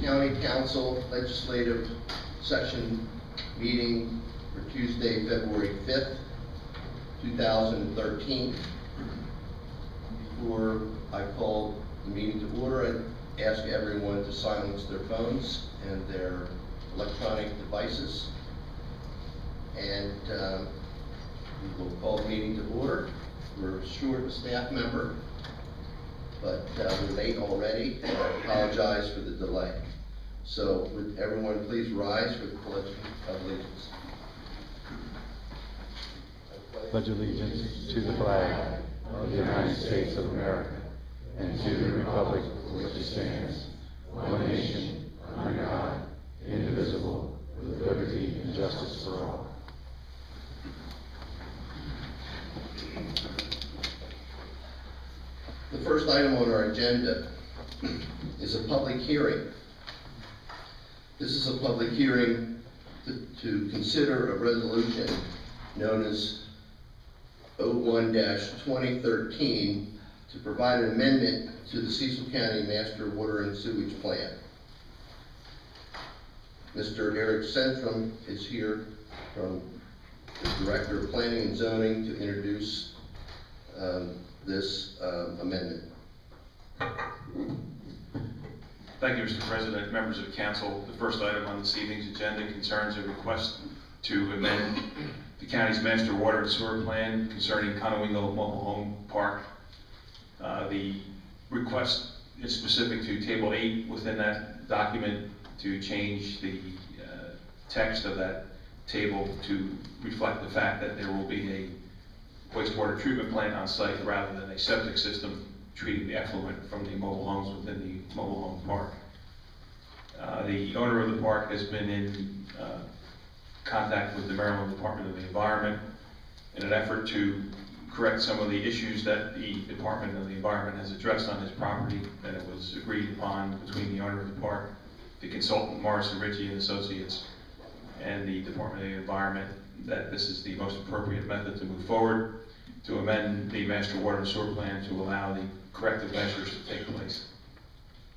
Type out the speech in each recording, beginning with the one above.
County Council Legislative Session meeting for Tuesday, February 5th, 2013. Before I call the meeting to order, I ask everyone to silence their phones and their electronic devices. And we will call the meeting to order. We're short a staff member, but we're late already, and I apologize for the delay. So would everyone please rise for the Pledge of Allegiance. Pledge allegiance to the flag of the United States of America and to the republic for which it stands, one nation, under God, indivisible, with liberty and justice for all. The first item on our agenda is a public hearing. This is a public hearing to consider a resolution known as 01-2013 to provide an amendment to the Cecil County Master Water and Sewage Plan. Mr. Eric Centrum is here from the Director of Planning and Zoning to introduce this amendment. Thank you, Mr. President, members of council. The first item on this evening's agenda concerns a request to amend the county's master water and sewer plan concerning Conowingo Mobile Home Park. The request is specific to Table 8 within that document to change the text of that table to reflect the fact that there will be a wastewater treatment plant on site rather than a septic system treating the effluent from the mobile homes within the mobile home park. The owner of the park has been in contact with the Maryland Department of the Environment in an effort to correct some of the issues that the Department of the Environment has addressed on his property, and it was agreed upon between the owner of the park, the consultant Morrison Ritchie and Associates, and the Department of the Environment that this is the most appropriate method to move forward to amend the master water and sewer plan to allow the corrective measures to take place.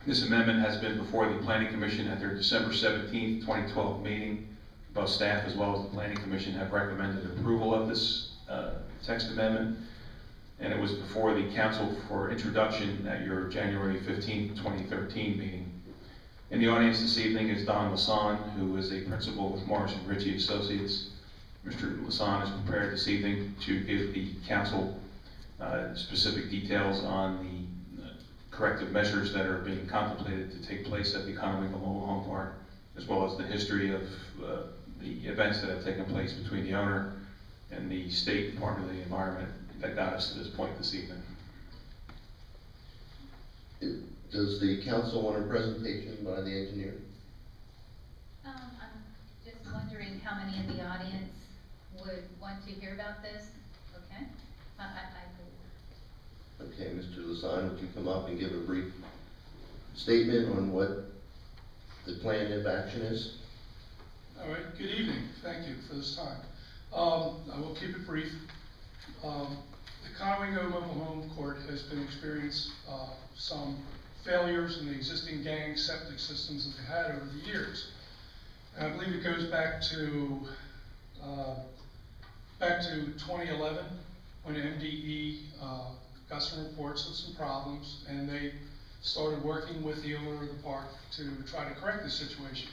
This amendment has been before the Planning Commission at their December 17th, 2012 meeting. Both staff as well as the Planning Commission have recommended approval of this text amendment, and it was before the Council for introduction at your January 15th, 2013 meeting. In the audience this evening is Don Lasan, who is a principal with Morrison Ritchie Associates. Mr. Lasan is prepared this evening to give the Council specific details on the corrective measures that are being contemplated to take place at the Conowingo Mobile Home Park, as well as the history of the events that have taken place between the owner and the State Department of the Environment that got us to this point this evening. Does the council want a presentation by the engineer? I'm just wondering how many in the audience would want to hear about this. Okay. Okay, Mr. Lasan, would you come up and give a brief statement on what the plan of action is? All right, good evening. Thank you for this time. I will keep it brief. The Conowingo Mobile Home Court has been experiencing some failures in the existing gang septic systems that they had over the years. And I believe it goes back to 2011 when MDE got some reports of some problems, and they started working with the owner of the park to try to correct the situation.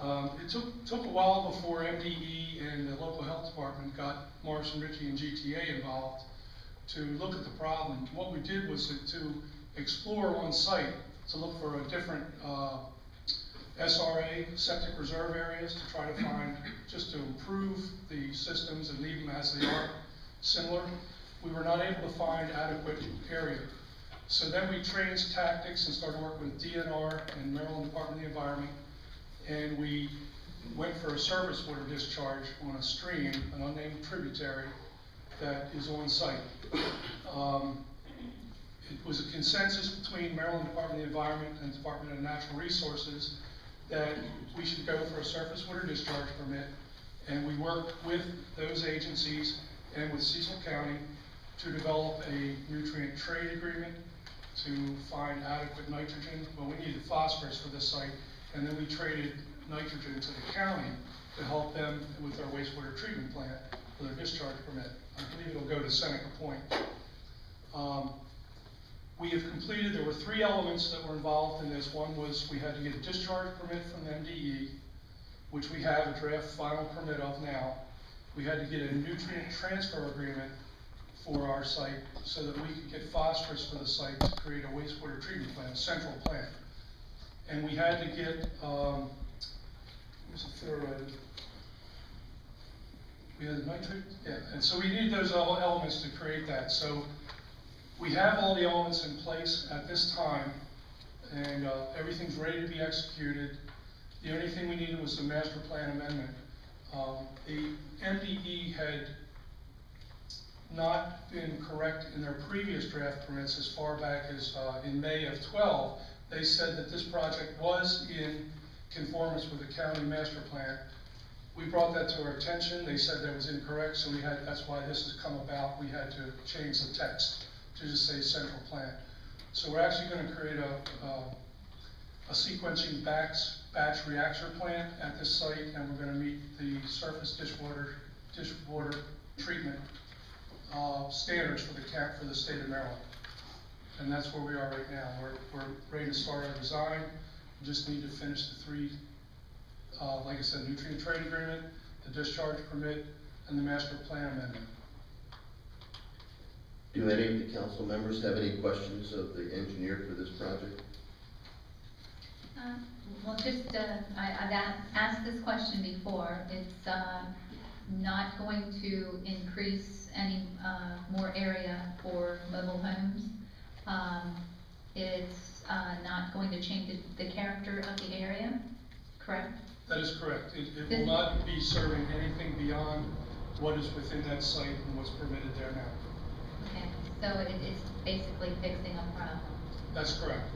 It took a while before MDE and the local health department got Morrison Ritchie and GTA involved to look at the problem. What we did was to explore on site to look for a different SRA, septic reserve areas, to try to find, just to improve the systems and leave them as they are, similar. We were not able to find adequate area. So then we changed tactics and started working with DNR and Maryland Department of the Environment, and we went for a surface water discharge on a stream, an unnamed tributary that is on site. It was a consensus between Maryland Department of the Environment and Department of Natural Resources that we should go for a surface water discharge permit, and we worked with those agencies and with Cecil County to develop a nutrient trade agreement to find adequate nitrogen. Well, we needed phosphorus for this site, and then we traded nitrogen to the county to help them with their wastewater treatment plant for their discharge permit. I believe it'll go to Seneca Point. We have completed, there were 3 elements that were involved in this. One was we had to get a discharge permit from the MDE, which we have a draft final permit of now. We had to get a nutrient transfer agreement for our site so that we could get phosphorus for the site to create a wastewater treatment plant, a central plant. And we had to get, what was the third item? We had nitrate, yeah, and so we need those elements to create that. So we have all the elements in place at this time, and everything's ready to be executed. The only thing we needed was the master plan amendment. The MDE had not been correct in their previous draft permits as far back as in May of 12. They said that this project was in conformance with the county master plan. We brought that to our attention. They said that was incorrect, so that's why this has come about. We had to change the text to just say central plant. So we're actually going to create a sequencing batch reactor plant at this site, and we're going to meet the surface dishwater treatment standards for the state of Maryland. And that's where we are right now. We're ready to start our design. We just need to finish the 3, like I said, nutrient trade agreement, the discharge permit, and the master plan amendment. Do any of the council members have any questions of the engineer for this project? Well, just, I've asked this question before. It's not going to increase any more area for mobile homes. It's not going to change the character of the area, correct? That is correct. It will not be serving anything beyond what is within that site and what's permitted there now. Okay, so it's basically fixing a problem. That's correct.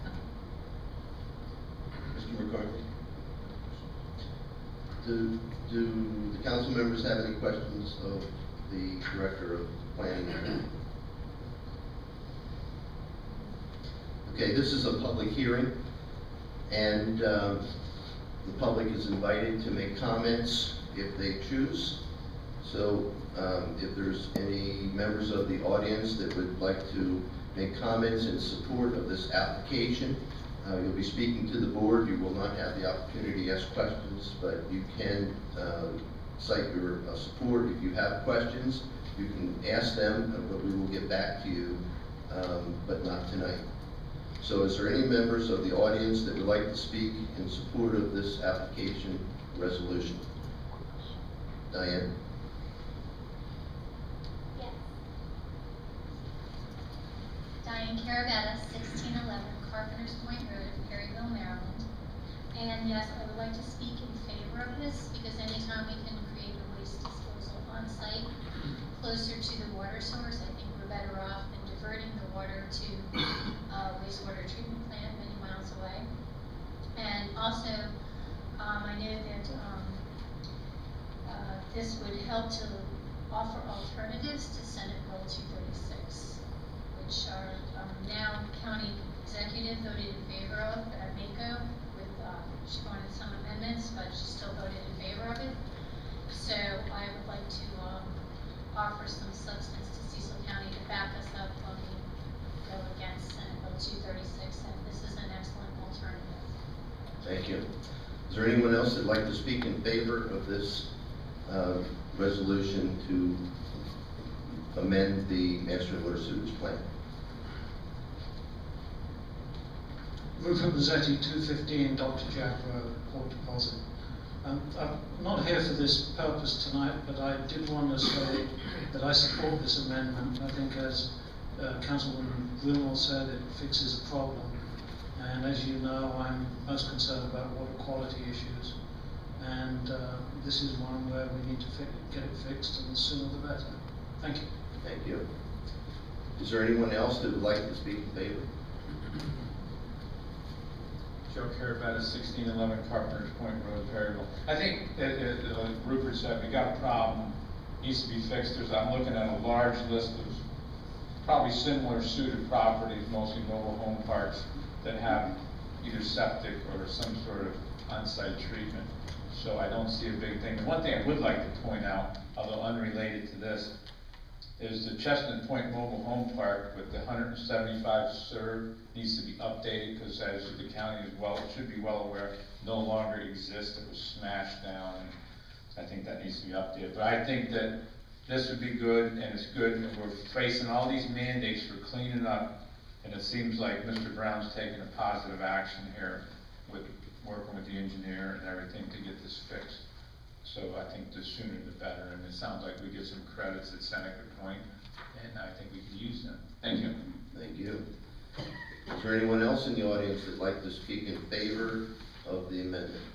Mr. McCarthy? Do the council members have any questions of the Director of Planning? Okay, this is a public hearing, and the public is invited to make comments if they choose. So if there's any members of the audience that would like to make comments in support of this application, you'll be speaking to the board. You will not have the opportunity to ask questions, but you can cite your support. If you have questions, you can ask them, but we will get back to you, but not tonight. So is there any members of the audience that would like to speak in support of this application resolution? Diane? Yes. Diane Carabetta, 1611 Carpenters Point Road, Perryville, Maryland. And yes, I would like to speak in favor of this because anytime we can create a waste disposal on site closer to the water source, I think we're better off than diverting the water to a wastewater treatment plant many miles away. And also, I know that this would help to offer alternatives to Senate Bill 236, which are now county executive voted in favor of at MACO with, she wanted some amendments, but she still voted in favor of it. So I would like to offer some substance to Cecil County to back us up when we go against Senate Bill 236, and this is an excellent alternative. Thank you. Is there anyone else that'd like to speak in favor of this resolution to amend the master water sewage plan? Rupert Mazzetti, 215 Dr. Jack Road, Port Deposit. I'm not here for this purpose tonight, but I did want to say that I support this amendment. I think, as Councilwoman Greenwald said, it fixes a problem. And as you know, I'm most concerned about water quality issues. And this is one where we need to get it fixed, and the sooner the better. Thank you. Thank you. Is there anyone else that would like to speak in favor? Joe Carabetta, 1611 Carpenters Point Road, Perryville. I think that, like Rupert said, we got a problem, needs to be fixed. I'm looking at a large list of probably similar suited properties, mostly mobile home parks, that have either septic or some sort of on-site treatment. So I don't see a big thing. The one thing I would like to point out, although unrelated to this, is the Chestnut Point Mobile Home Park with the 175 served needs to be updated, because as the county is should be well aware, no longer exists. It was smashed down, and I think that needs to be updated. But I think that this would be good, and it's good, and we're facing all these mandates for cleaning up, and it seems like Mr. Brown's taking a positive action here with working with the engineer and everything to get this fixed. So I think the sooner the better, and it sounds like we get some credits at Seneca Point, and I think we can use them. Thank you. Thank you. Is there anyone else in the audience that'd like to speak in favor of the amendment?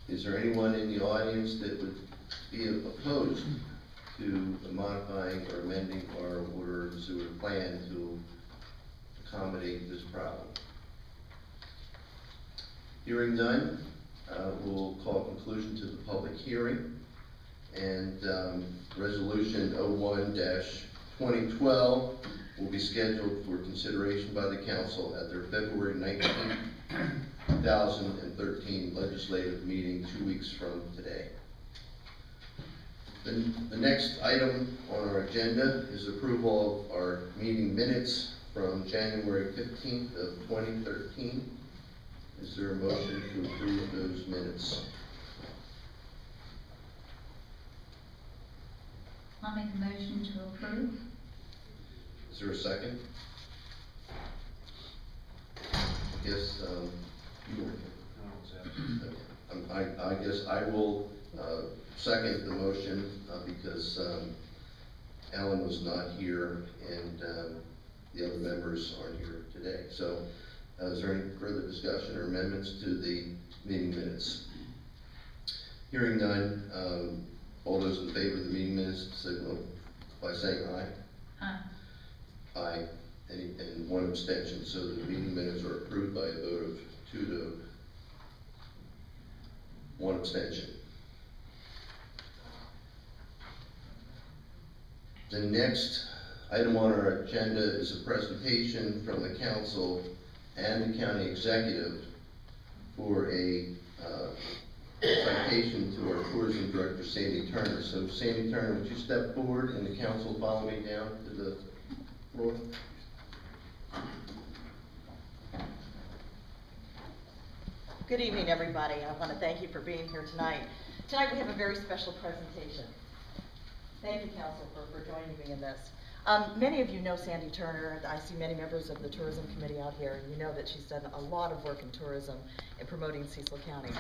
Is there anyone in the audience that would be opposed to modifying or amending our water and sewer plan to accommodate this problem? Hearing none, we'll call conclusion to the public hearing, and resolution 01-2012 will be scheduled for consideration by the council at their February 19, 2013 legislative meeting 2 weeks from today. The next item on our agenda is approval of our meeting minutes from January 15th of 2013. Is there a motion to approve those minutes? I'll make a motion to approve. Is there a second? I guess you were. Okay. I guess I will second the motion because Alan was not here and the other members aren't here today. So is there any further discussion or amendments to the meeting minutes? Hearing none, all those in favor of the meeting minutes signal by saying aye. Aye. Aye. And one abstention, so the meeting minutes are approved by a vote of 2 to 1 abstention. The next item on our agenda is a presentation from the council and the county executive for a citation to our tourism director, Sandy Turner. So Sandy Turner, would you step forward and the council follow me down to the floor? Good evening, everybody. I want to thank you for being here tonight. Tonight we have a very special presentation. Thank you, Council, for joining me in this. Many of you know Sandy Turner. I see many members of the Tourism Committee out here, and you know that she's done a lot of work in tourism and promoting Cecil County.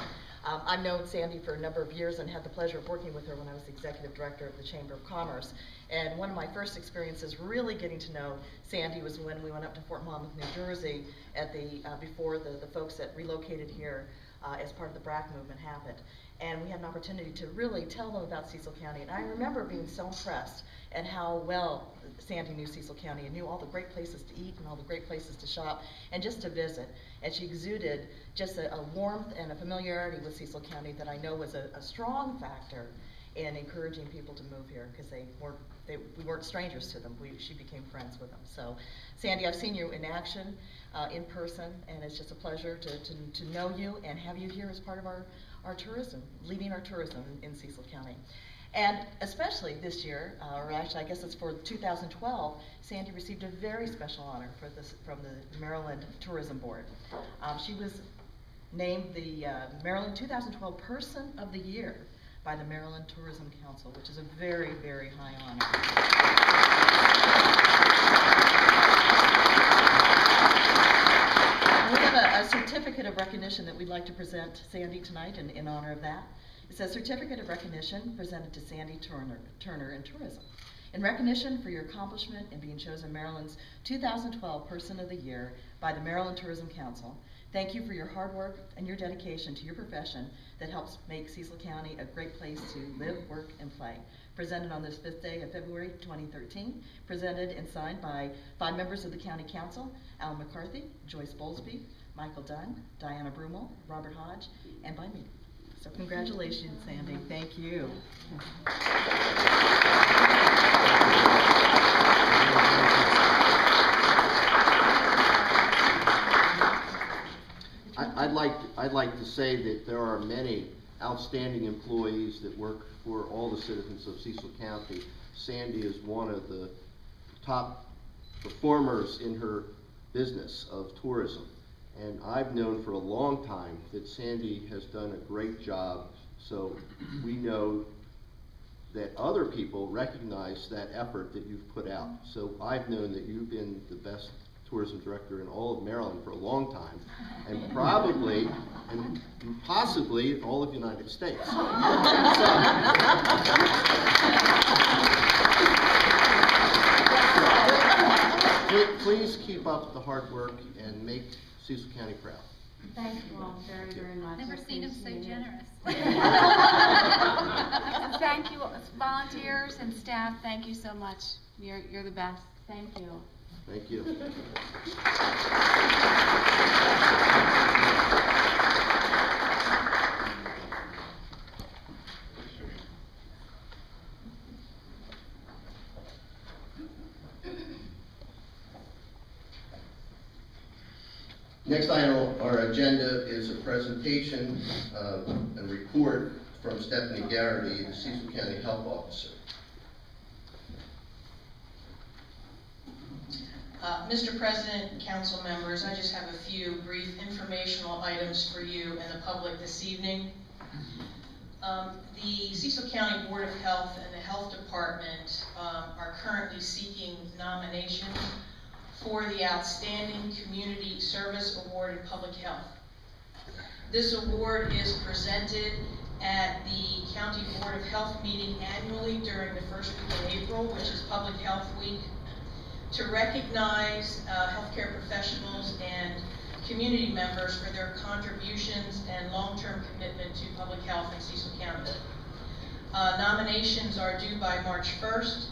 I've known Sandy for a number of years and had the pleasure of working with her when I was Executive Director of the Chamber of Commerce. And one of my first experiences really getting to know Sandy was when we went up to Fort Monmouth, New Jersey at before the folks that relocated here as part of the BRAC movement happened. And we had an opportunity to really tell them about Cecil County. And I remember being so impressed at how well Sandy knew Cecil County and knew all the great places to eat and all the great places to shop and just to visit. And she exuded just a warmth and a familiarity with Cecil County that I know was a strong factor in encouraging people to move here, because we weren't strangers to them. She became friends with them. So, Sandy, I've seen you in action, in person, and it's just a pleasure to know you and have you here as part of our tourism, leading our tourism in Cecil County. And especially this year, or actually I guess it's for 2012, Sandy received a very special honor from the Maryland Tourism Board. She was named the Maryland 2012 Person of the Year by the Maryland Tourism Council, which is a very, very high honor. We have a certificate of recognition that we'd like to present to Sandy tonight in honor of that. It says, Certificate of Recognition presented to Sandy Turner in Tourism. In recognition for your accomplishment in being chosen Maryland's 2012 Person of the Year by the Maryland Tourism Council, thank you for your hard work and your dedication to your profession that helps make Cecil County a great place to live, work, and play. Presented on this 5th day of February 2013, presented and signed by 5 members of the County Council, Alan McCarthy, Joyce Bowlesby, Michael Dunn, Diana Brumel, Robert Hodge, and by me. So congratulations, Sandy. Thank you. I'd like to say that there are many outstanding employees that work for all the citizens of Cecil County. Sandy is one of the top performers in her business of tourism. And I've known for a long time that Sandy has done a great job, so we know that other people recognize that effort that you've put out. So I've known that you've been the best tourism director in all of Maryland for a long time, and probably, and possibly, all of the United States. Please keep up the hard work and make Cecil County proud. Thank you all very, very much. Never seen him so generous. Thank you, volunteers and staff, thank you so much. You're the best. Thank you. Thank you. Next item on our agenda is a presentation and report from Stephanie Garrity, the Cecil County Health Officer. Mr. President and council members, I just have a few brief informational items for you and the public this evening. The Cecil County Board of Health and the Health Department are currently seeking nominations for the Outstanding Community Service Award in Public Health. This award is presented at the County Board of Health meeting annually during the first week of April, which is Public Health Week, to recognize healthcare professionals and community members for their contributions and long-term commitment to public health in Cecil County. Nominations are due by March 1st.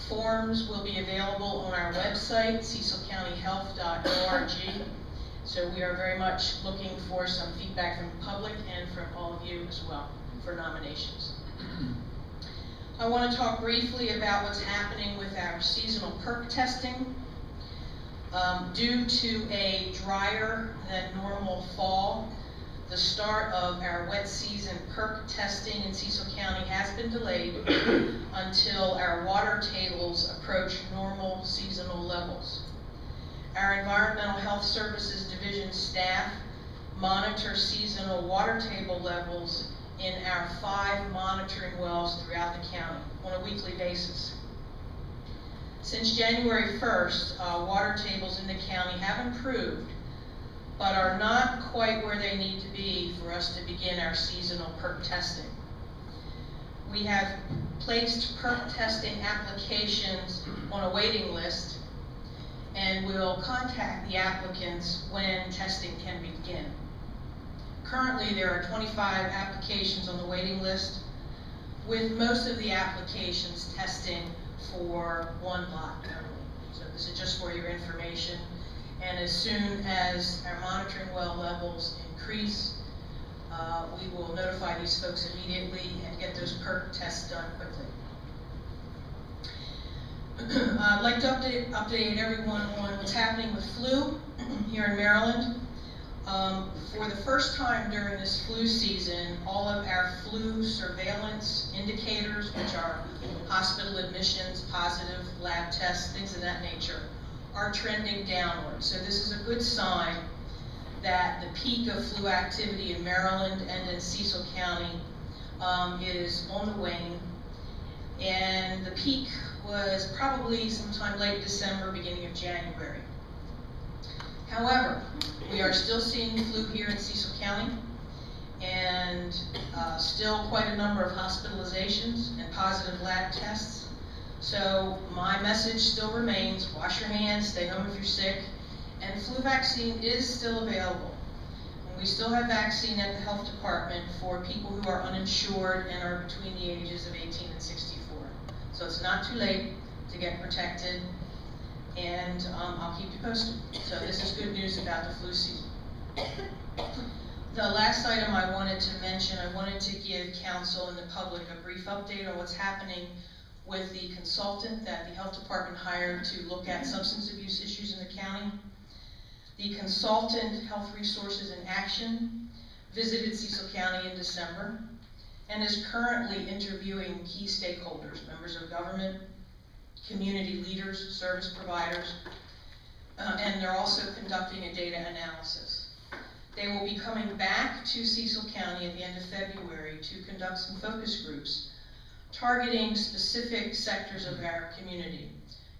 Forms will be available on our website, cecilcountyhealth.org. So we are very much looking for some feedback from the public and from all of you as well for nominations. I want to talk briefly about what's happening with our seasonal perk testing. Due to a drier than normal fall, the start of our wet season perk testing in Cecil County has been delayed until our water tables approach normal seasonal levels. Our Environmental Health Services Division staff monitor seasonal water table levels in our 5 monitoring wells throughout the county on a weekly basis. Since January 1st, water tables in the county have improved, but are not quite where they need to be for us to begin our seasonal perk testing. We have placed perk testing applications on a waiting list and will contact the applicants when testing can begin. Currently, there are 25 applications on the waiting list, with most of the applications testing for 1 lot only. So this is just for your information. And as soon as our monitoring well levels increase, we will notify these folks immediately and get those perk tests done quickly. I'd like to update everyone on what's happening with flu here in Maryland. For the first time during this flu season, all of our flu surveillance indicators, which are hospital admissions, positive lab tests, things of that nature, are trending downward. So this is a good sign that the peak of flu activity in Maryland and in Cecil County is on the wane. And the peak was probably sometime late December, beginning of January. However, we are still seeing flu here in Cecil County, and still quite a number of hospitalizations and positive lab tests. So my message still remains: wash your hands, stay home if you're sick, and flu vaccine is still available. And we still have vaccine at the health department for people who are uninsured and are between the ages of 18 and 64. So it's not too late to get protected, and I'll keep you posted. So this is good news about the flu season. The last item I wanted to mention, I wanted to give council and the public a brief update on what's happening with the consultant that the health department hired to look at substance abuse issues in the county. The consultant, Health Resources in Action, visited Cecil County in December and is currently interviewing key stakeholders, members of government, community leaders, service providers, and they're also conducting a data analysis. They will be coming back to Cecil County at the end of February to conduct some focus groups targeting specific sectors of our community: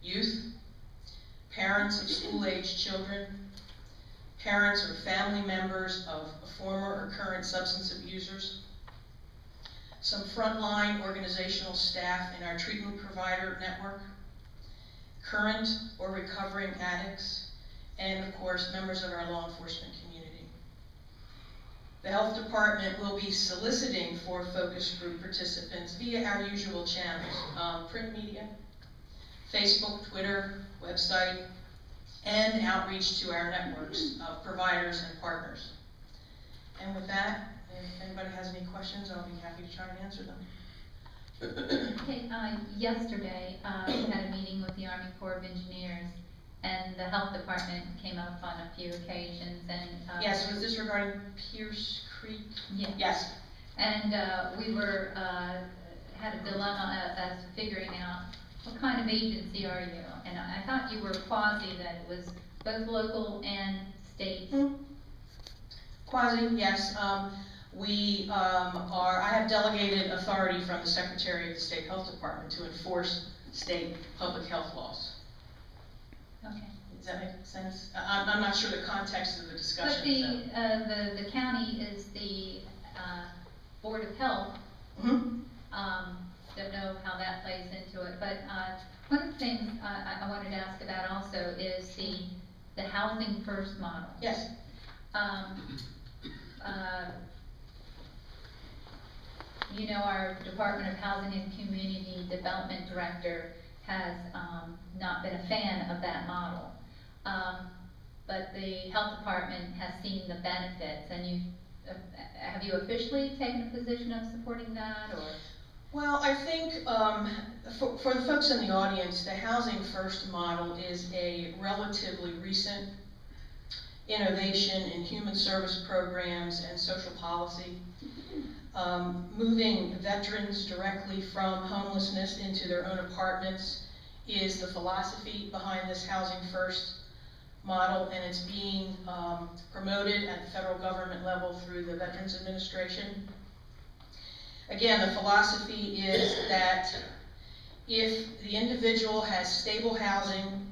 youth, parents of school-aged children, parents or family members of former or current substance abusers, some frontline organizational staff in our treatment provider network, current or recovering addicts, and of course, members of our law enforcement community. The health department will be soliciting for focus group participants via our usual channels, print media, Facebook, Twitter, website, and outreach to our networks of providers and partners. And with that, if anybody has any questions, I'll be happy to try to answer them. Okay, yesterday, we had a meeting with the Army Corps of Engineers, and the health department came up on a few occasions, and yes, was this regarding Pierce Creek? Yes. Yes. And we were had a dilemma as to figuring out what kind of agency are you, and I thought you were quasi, that it was both local and state. Quasi, yes. I have delegated authority from the Secretary of the State Health Department to enforce state public health laws. Okay. Does that make sense? I'm not sure the context of the discussion. But the county is the Board of Health. Mm-hmm. Don't know how that plays into it, but one of the things I wanted to ask about also is the Housing First model. Yes. You know, our Department of Housing and Community Development Director has not been a fan of that model. But the health department has seen the benefits, and have you officially taken a position of supporting that, or? Well, I think for the folks in the audience, the Housing First model is a relatively recent innovation in human service programs and social policy. Moving veterans directly from homelessness into their own apartments is the philosophy behind this Housing First model, and it's being promoted at the federal government level through the Veterans Administration. Again, the philosophy is that if the individual has stable housing,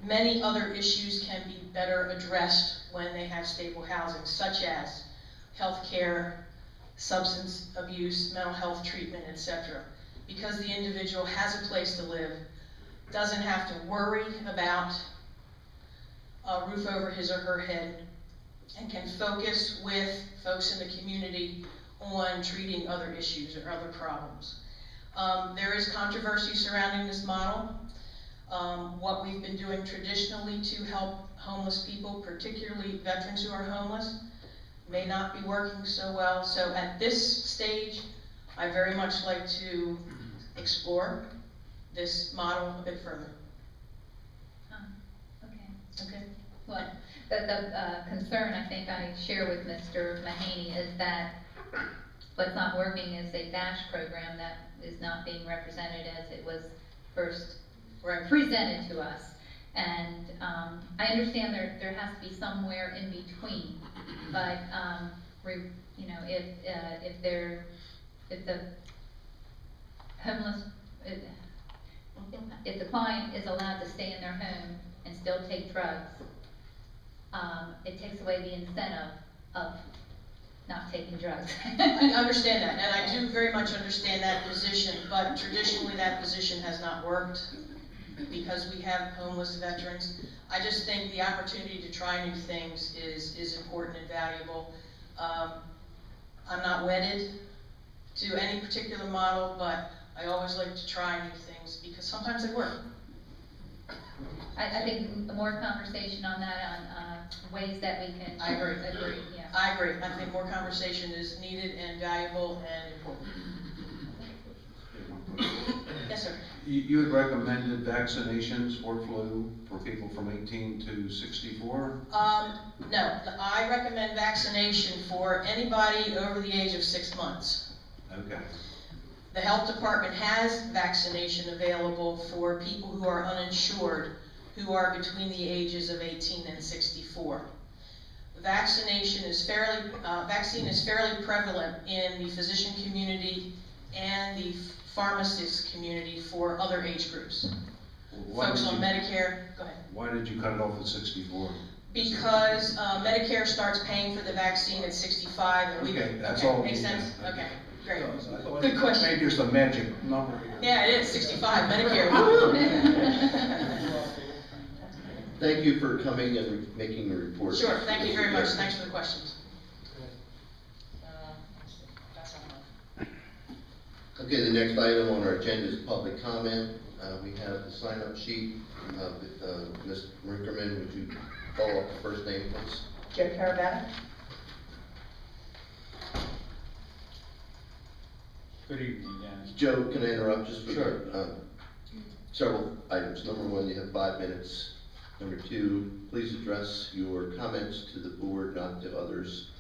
many other issues can be better addressed when they have stable housing, such as health care, substance abuse, mental health treatment, etc. Because the individual has a place to live, doesn't have to worry about a roof over his or her head, and can focus with folks in the community on treating other issues or other problems. There is controversy surrounding this model. What we've been doing traditionally to help homeless people, particularly veterans who are homeless, may not be working so well. So at this stage, I very much like to explore this model a bit further. Okay. Okay. Well, the concern I think I share with Mr. Mahaney is that what's not working is a DASH program that is not being represented as it was first presented to us. And I understand there has to be somewhere in between, but you know, if the homeless, if the client is allowed to stay in their home and still take drugs, it takes away the incentive of not taking drugs. I understand that, and I do very much understand that position, but traditionally that position has not worked because we have homeless veterans. I just think the opportunity to try new things is important and valuable. I'm not wedded to any particular model, but I always like to try new things because sometimes they work. I think more conversation on that, on ways that we can. I agree. Yeah. I agree. I think more conversation is needed and valuable and important. Yes, sir. You had recommended vaccinations for flu for people from 18 to 64? No, I recommend vaccination for anybody over the age of 6 months. Okay. The health department has vaccination available for people who are uninsured, who are between the ages of 18 and 64. Vaccine is fairly prevalent in the physician community and the pharmacist community for other age groups. Folks on Medicare, go ahead. Why did you cut it off at 64? Because Medicare starts paying for the vaccine at 65, and we. Okay, that's all. Makes sense? Yeah. Okay, great. Good Good question. Maybe there's a magic number here. Yeah, it is 65, Medicare. Woo! Thank you for coming and making the report. Sure, thank you very much. Thanks for the questions. Okay, the next item on our agenda is public comment. We have the sign-up sheet. Ms. Rinkerman, would you call up the first name, please? Joe Carabetta? Good evening, Dennis. Joe, can I interrupt just for Sure. several items? Number one, you have 5 minutes. Number two, please address your comments to the board, not to others.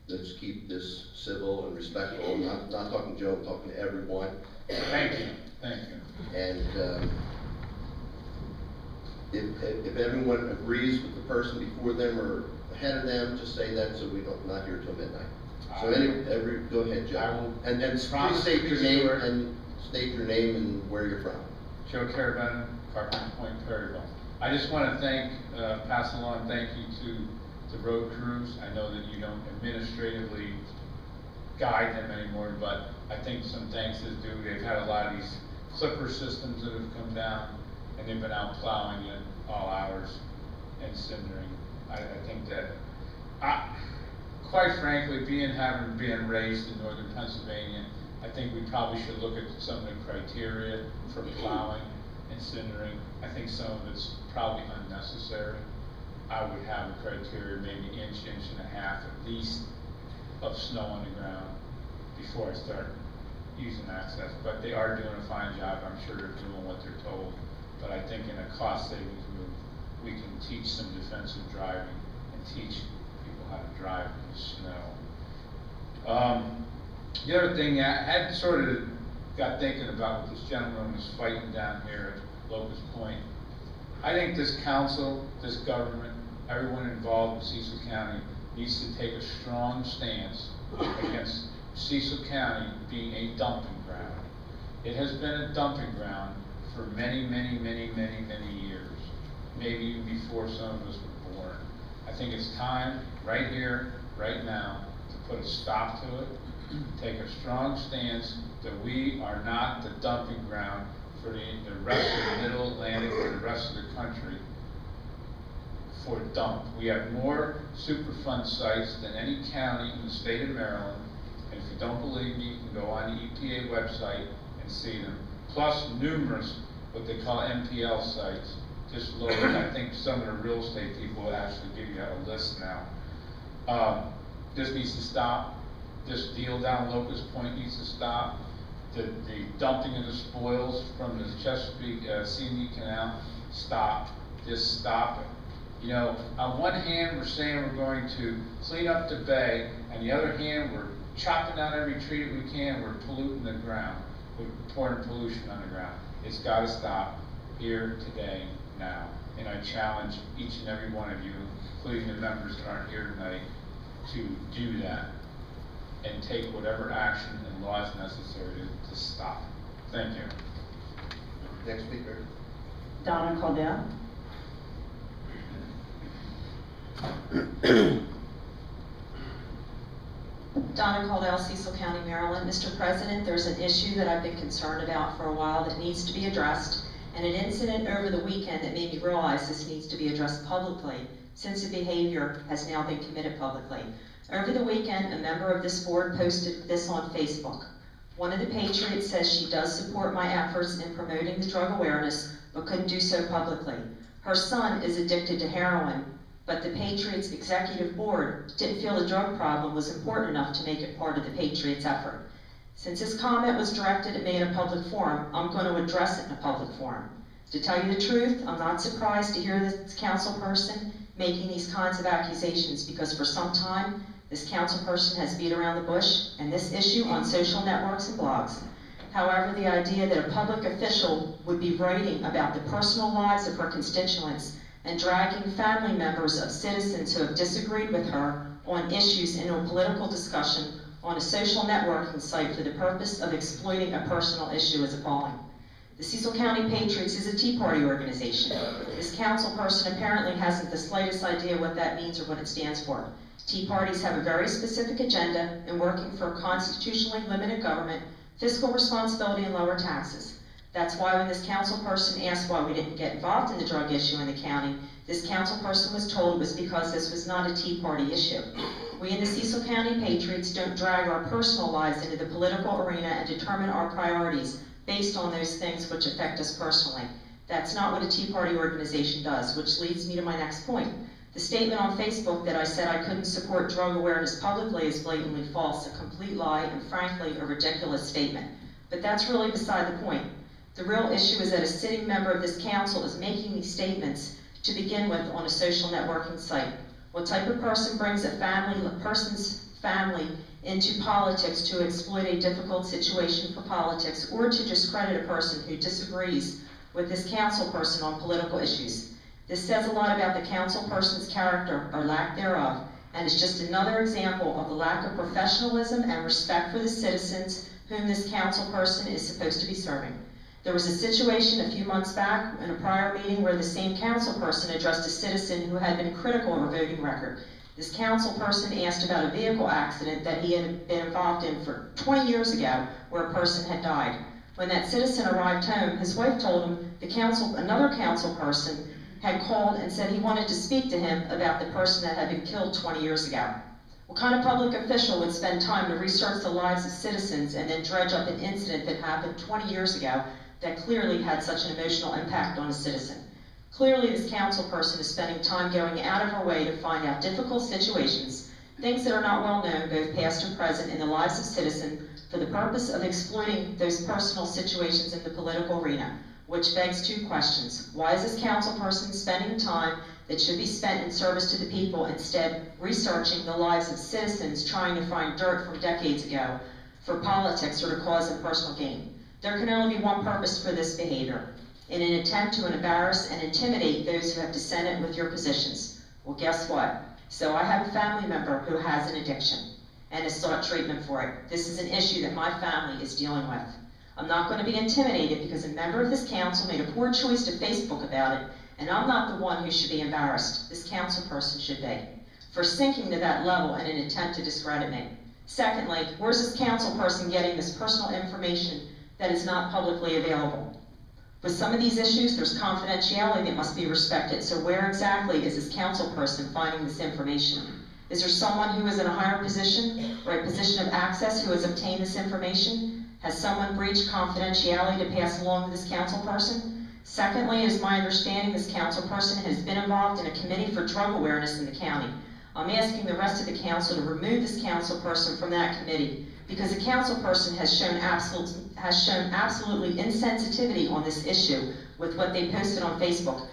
Let's keep this civil and respectful. I'm not talking to Joe, I'm talking to everyone. Thank you, thank you. And if everyone agrees with the person before them or ahead of them, just say that so we don't, not here till midnight. So go ahead, Joe. I will And please promise state to your be name sure. and state your name and where you're from. Joe Carabetta, Carpenter Point, Perryville. I just want to pass along thank you to the road crews. I know that you don't administratively guide them anymore, but I think some thanks is due. They've had a lot of these clipper systems that have come down, and they've been out plowing at all hours and cindering. I think that, quite frankly, being raised in northern Pennsylvania, I think we probably should look at some of the criteria for plowing and cindering. I think some of it's probably unnecessary. I would have a criteria, maybe inch and a half at least of snow on the ground before I start using access. But they are doing a fine job. I'm sure they're doing what they're told. But I think in a cost savings move, we can teach some defensive driving and teach people how to drive in the snow. The other thing I had sort of got thinking about what this gentleman was fighting down here at Locust Point. I think this council, this government, everyone involved in Cecil County needs to take a strong stance against Cecil County being a dumping ground. It has been a dumping ground for many, many, many, many, many years, maybe even before some of us were born. I think it's time, right here, right now, to put a stop to it, take a strong stance that we are not the dumping ground for the rest of the Middle Atlantic or the rest of the country for dump. We have more Superfund sites than any county in the state of Maryland, and if you don't believe me, you can go on the EPA website and see them, plus numerous what they call MPL sites, just loaded. I think some of the real estate people will actually give you a list now. This needs to stop. This deal down Locust Point needs to stop. The dumping of the spoils from the Chesapeake CME Canal, stop. Just stop it. You know, on one hand, we're saying we're going to clean up the bay, and the other hand, we're chopping down every tree that we can, we're polluting the ground. We're pouring pollution on the ground. It's got to stop here, today, now. And I challenge each and every one of you, including the members that aren't here tonight, to do that and take whatever action and law is necessary to stop. Thank you. Next speaker. Donna Caldell. Donna Caldell, Cecil County, Maryland. Mr. President, there's an issue that I've been concerned about for a while that needs to be addressed, and an incident over the weekend that made me realize this needs to be addressed publicly, since the behavior has now been committed publicly. Over the weekend, a member of this board posted this on Facebook. One of the Patriots says she does support my efforts in promoting the drug awareness, but couldn't do so publicly. Her son is addicted to heroin, but the Patriots Executive Board didn't feel the drug problem was important enough to make it part of the Patriots' effort. Since his comment was directed at me in a public forum, I'm going to address it in a public forum. To tell you the truth, I'm not surprised to hear this council person making these kinds of accusations, because for some time, this council person has beat around the bush and this issue on social networks and blogs. However, the idea that a public official would be writing about the personal lives of her constituents and dragging family members of citizens who have disagreed with her on issues into a political discussion on a social networking site for the purpose of exploiting a personal issue is appalling. The Cecil County Patriots is a Tea Party organization. This council person apparently hasn't the slightest idea what that means or what it stands for. Tea parties have a very specific agenda in working for constitutionally limited government, fiscal responsibility, and lower taxes. That's why when this council person asked why we didn't get involved in the drug issue in the county, this council person was told it was because this was not a Tea Party issue. We in the Cecil County Patriots don't drag our personal lives into the political arena and determine our priorities based on those things which affect us personally. That's not what a Tea Party organization does, which leads me to my next point. The statement on Facebook that I said I couldn't support drug awareness publicly is blatantly false, a complete lie, and frankly, a ridiculous statement. But that's really beside the point. The real issue is that a sitting member of this council is making these statements to begin with on a social networking site. What type of person brings a person's family into politics to exploit a difficult situation for politics or to discredit a person who disagrees with this council person on political issues? This says a lot about the council person's character or lack thereof, and is just another example of the lack of professionalism and respect for the citizens whom this council person is supposed to be serving. There was a situation a few months back in a prior meeting where the same council person addressed a citizen who had been critical of a voting record. This council person asked about a vehicle accident that he had been involved in for 20 years ago where a person had died. When that citizen arrived home, his wife told him another council person had called and said he wanted to speak to him about the person that had been killed 20 years ago. What kind of public official would spend time to research the lives of citizens and then dredge up an incident that happened 20 years ago that clearly had such an emotional impact on a citizen? Clearly, this council person is spending time going out of her way to find out difficult situations, things that are not well known, both past and present, in the lives of citizens for the purpose of exploiting those personal situations in the political arena. Which begs two questions. Why is this council person spending time that should be spent in service to the people instead researching the lives of citizens trying to find dirt from decades ago for politics or to cause them personal gain? There can only be one purpose for this behavior, in an attempt to embarrass and intimidate those who have dissented with your positions. Well, guess what? So I have a family member who has an addiction and has sought treatment for it. This is an issue that my family is dealing with. I'm not going to be intimidated because a member of this council made a poor choice to Facebook about it, and I'm not the one who should be embarrassed. This council person should be, for sinking to that level in an attempt to discredit me. Secondly, where's this council person getting this personal information that is not publicly available? With some of these issues, there's confidentiality that must be respected, so where exactly is this council person finding this information? Is there someone who is in a higher position or a position of access who has obtained this information? Has someone breached confidentiality to pass along to this council person? Secondly, it is my understanding this council person has been involved in a committee for drug awareness in the county. I'm asking the rest of the council to remove this council person from that committee because the council person has shown absolutely insensitivity on this issue with what they posted on Facebook.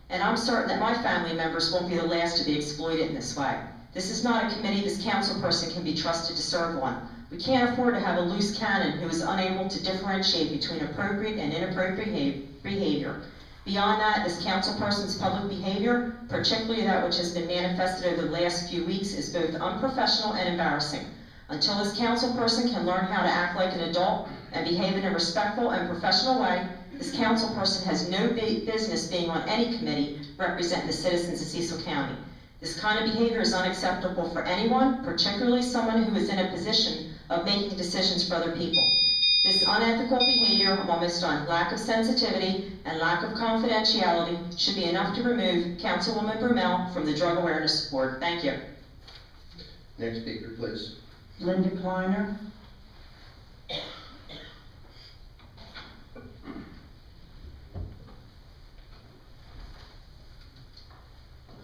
And I'm certain that my family members won't be the last to be exploited in this way. This is not a committee this council person can be trusted to serve on. We can't afford to have a loose cannon who is unable to differentiate between appropriate and inappropriate behavior. Beyond that, this council person's public behavior, particularly that which has been manifested over the last few weeks, is both unprofessional and embarrassing. Until this council person can learn how to act like an adult and behave in a respectful and professional way, this council person has no business being on any committee representing the citizens of Cecil County. This kind of behavior is unacceptable for anyone, particularly someone who is in a position of making decisions for other people. This unethical behavior, I'm almost done, lack of sensitivity and lack of confidentiality should be enough to remove Councilwoman Brumell from the Drug Awareness Board. Thank you. Next speaker, please. Linda Kleiner.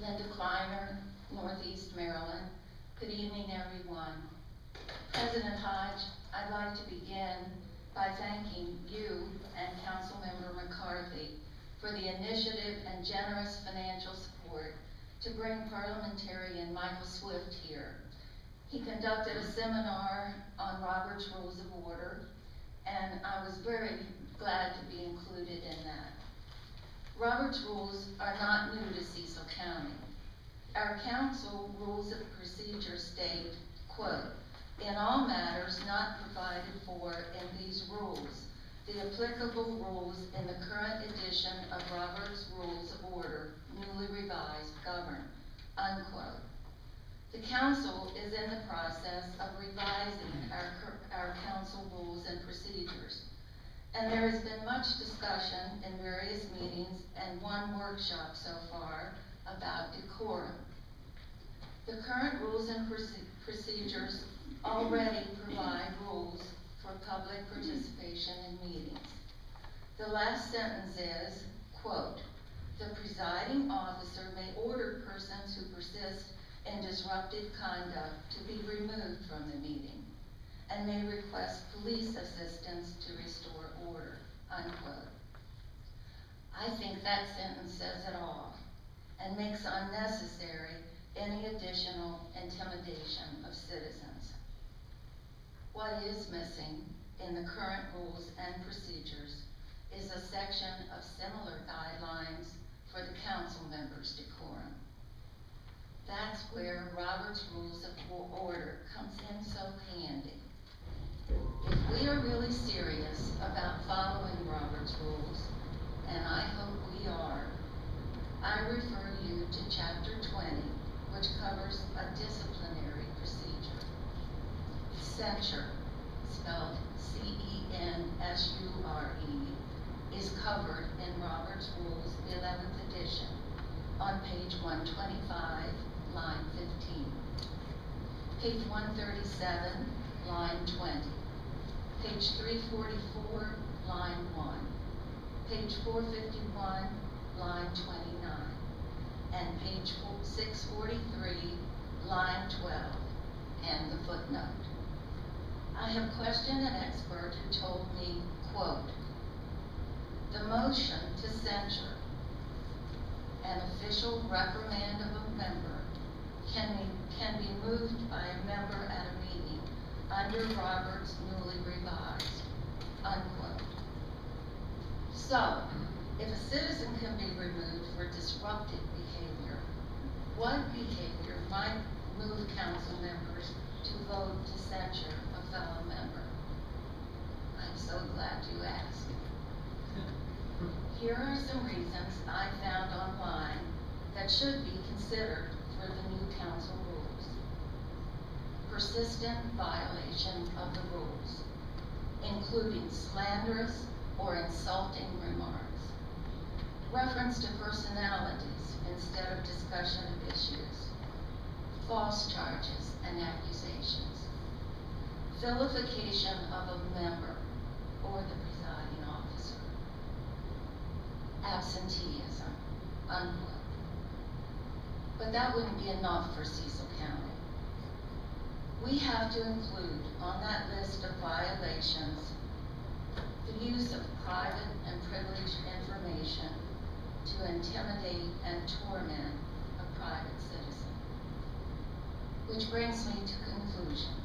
Linda Kleiner, Northeast Maryland. Good evening, everyone. President Hodge, I'd like to begin by thanking you and Councilmember McCarthy for the initiative and generous financial support to bring parliamentarian Michael Swift here. He conducted a seminar on Robert's Rules of Order, and I was very glad to be included in that. Robert's rules are not new to Cecil County. Our council rules of procedure state, quote, "In all matters not provided for in these rules, the applicable rules in the current edition of Robert's Rules of Order, newly revised, govern," unquote. The council is in the process of revising our council rules and procedures. And there has been much discussion in various meetings and one workshop so far about decorum. The current rules and procedures already provide rules for public participation in meetings. The last sentence is, quote, "The presiding officer may order persons who persist in disruptive conduct to be removed from the meeting and may request police assistance to restore order," unquote. I think that sentence says it all and makes unnecessary any additional intimidation of citizens. What is missing in the current rules and procedures is a section of similar guidelines for the council members' decorum. That's where Robert's Rules of Order comes in so handy. If we are really serious about following Robert's rules, and I hope we are, I refer you to Chapter 20, which covers a disciplinary procedure. Censure, spelled C-E-N-S-U-R-E, is covered in Robert's Rules, 11th edition, on page 125, line 15. Page 137, line 20. Page 344, line 1. Page 451, line 29. And page 643, line 12, and the footnote. I have questioned an expert who told me, quote, "The motion to censure an official reprimand of a member can be moved by a member at a meeting under Robert's newly revised," unquote. So, if a citizen can be removed for disruptive behavior, what behavior might move council members to vote to censure a fellow member? I'm so glad you asked. Here are some reasons I found online that should be considered for the new council rules. Persistent violation of the rules, including slanderous or insulting remarks, reference to personalities instead of discussion of issues, false charges and accusations, vilification of a member or the presiding officer, absenteeism, unquote. But that wouldn't be enough for Cecil County. We have to include on that list of violations the use of private and privileged information to intimidate and torment a private citizen. Which brings me to conclusion.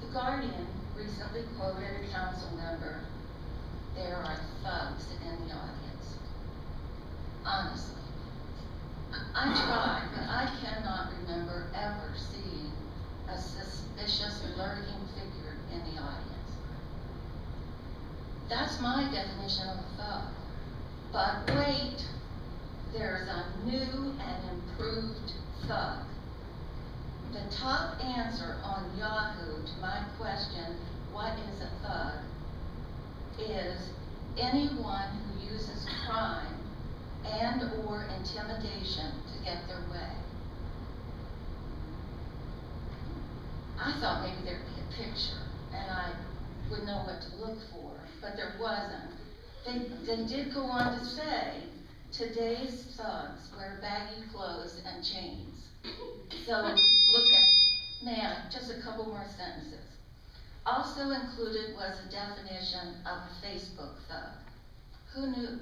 The Guardian recently quoted a council member, "There are thugs in the audience." Honestly, I tried, but I cannot remember ever seeing a suspicious lurking figure in the audience. That's my definition of a thug. But wait, there's a new and improved thug. The top answer on Yahoo to my question, "What is a thug?" is anyone who uses crime and or intimidation to get their way. I thought maybe there'd be a picture and I would know what to look for, but there wasn't. They did go on to say, "Today's thugs wear baggy clothes and chains." So look at, man, just a couple more sentences. Also included was a definition of a Facebook thug. Who knew?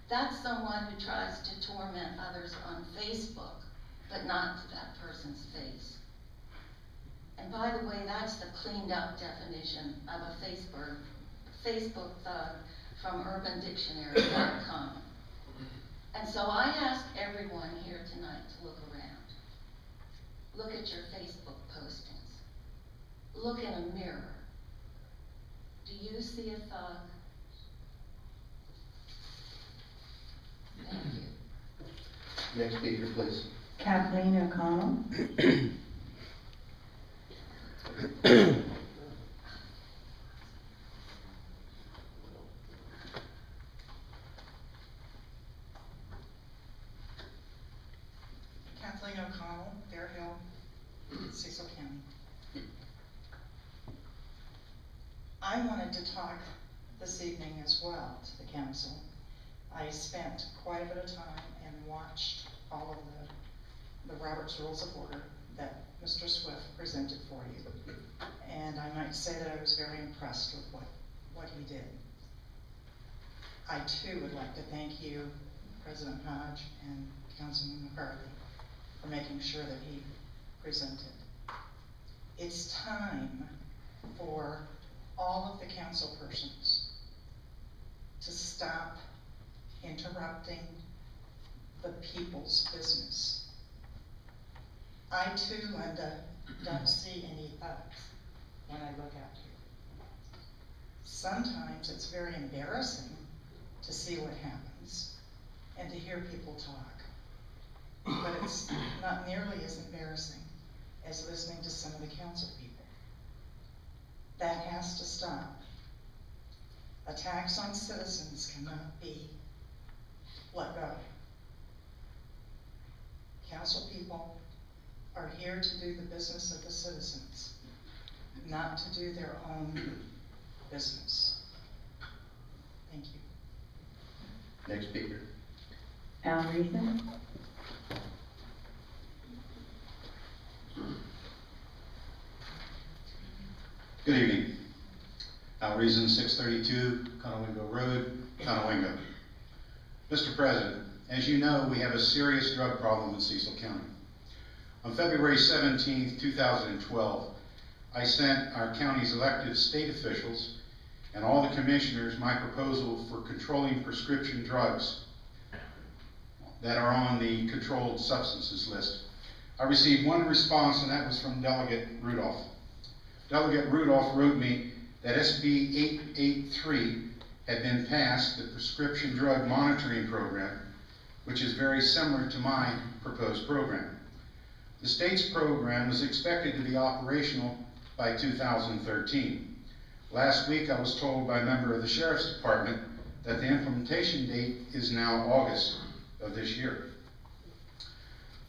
That's someone who tries to torment others on Facebook, but not to that person's face. And by the way, that's the cleaned up definition of a Facebook thug from UrbanDictionary.com. And so I ask everyone here tonight to look around. Look at your Facebook postings. Look in a mirror. Do you see a thug? Thank you. Next speaker, please. Kathleen O'Connell. Kathleen O'Connell, Bear Hill, Cecil County. I wanted to talk this evening as well to the council. I spent quite a bit of time and watched all of the Robert's Rules of Order that Mr. Swift presented for you. And I might say that I was very impressed with what he did. I too would like to thank you, President Hodge and Councilman McCarthy, for making sure that he presented. It's time for all of the council persons to stop interrupting the people's business. I too, Linda, don't see any thugs when I look out here. Sometimes it's very embarrassing to see what happens and to hear people talk. But it's not nearly as embarrassing as listening to some of the council people. That has to stop. Attacks on citizens cannot be let go. Council people are here to do the business of the citizens, not to do their own business. Thank you. Next speaker. Al Reason. Good evening. Al Reason, 632 Conowingo Road, Conowingo. Mr. President, as you know, we have a serious drug problem in Cecil County. On February 17, 2012, I sent our county's elected state officials and all the commissioners my proposal for controlling prescription drugs that are on the controlled substances list. I received one response, and that was from Delegate Rudolph. Delegate Rudolph wrote me that SB 883 had been passed, the Prescription Drug Monitoring Program, which is very similar to my proposed program. The state's program was expected to be operational by 2013. Last week I was told by a member of the Sheriff's Department that the implementation date is now August of this year.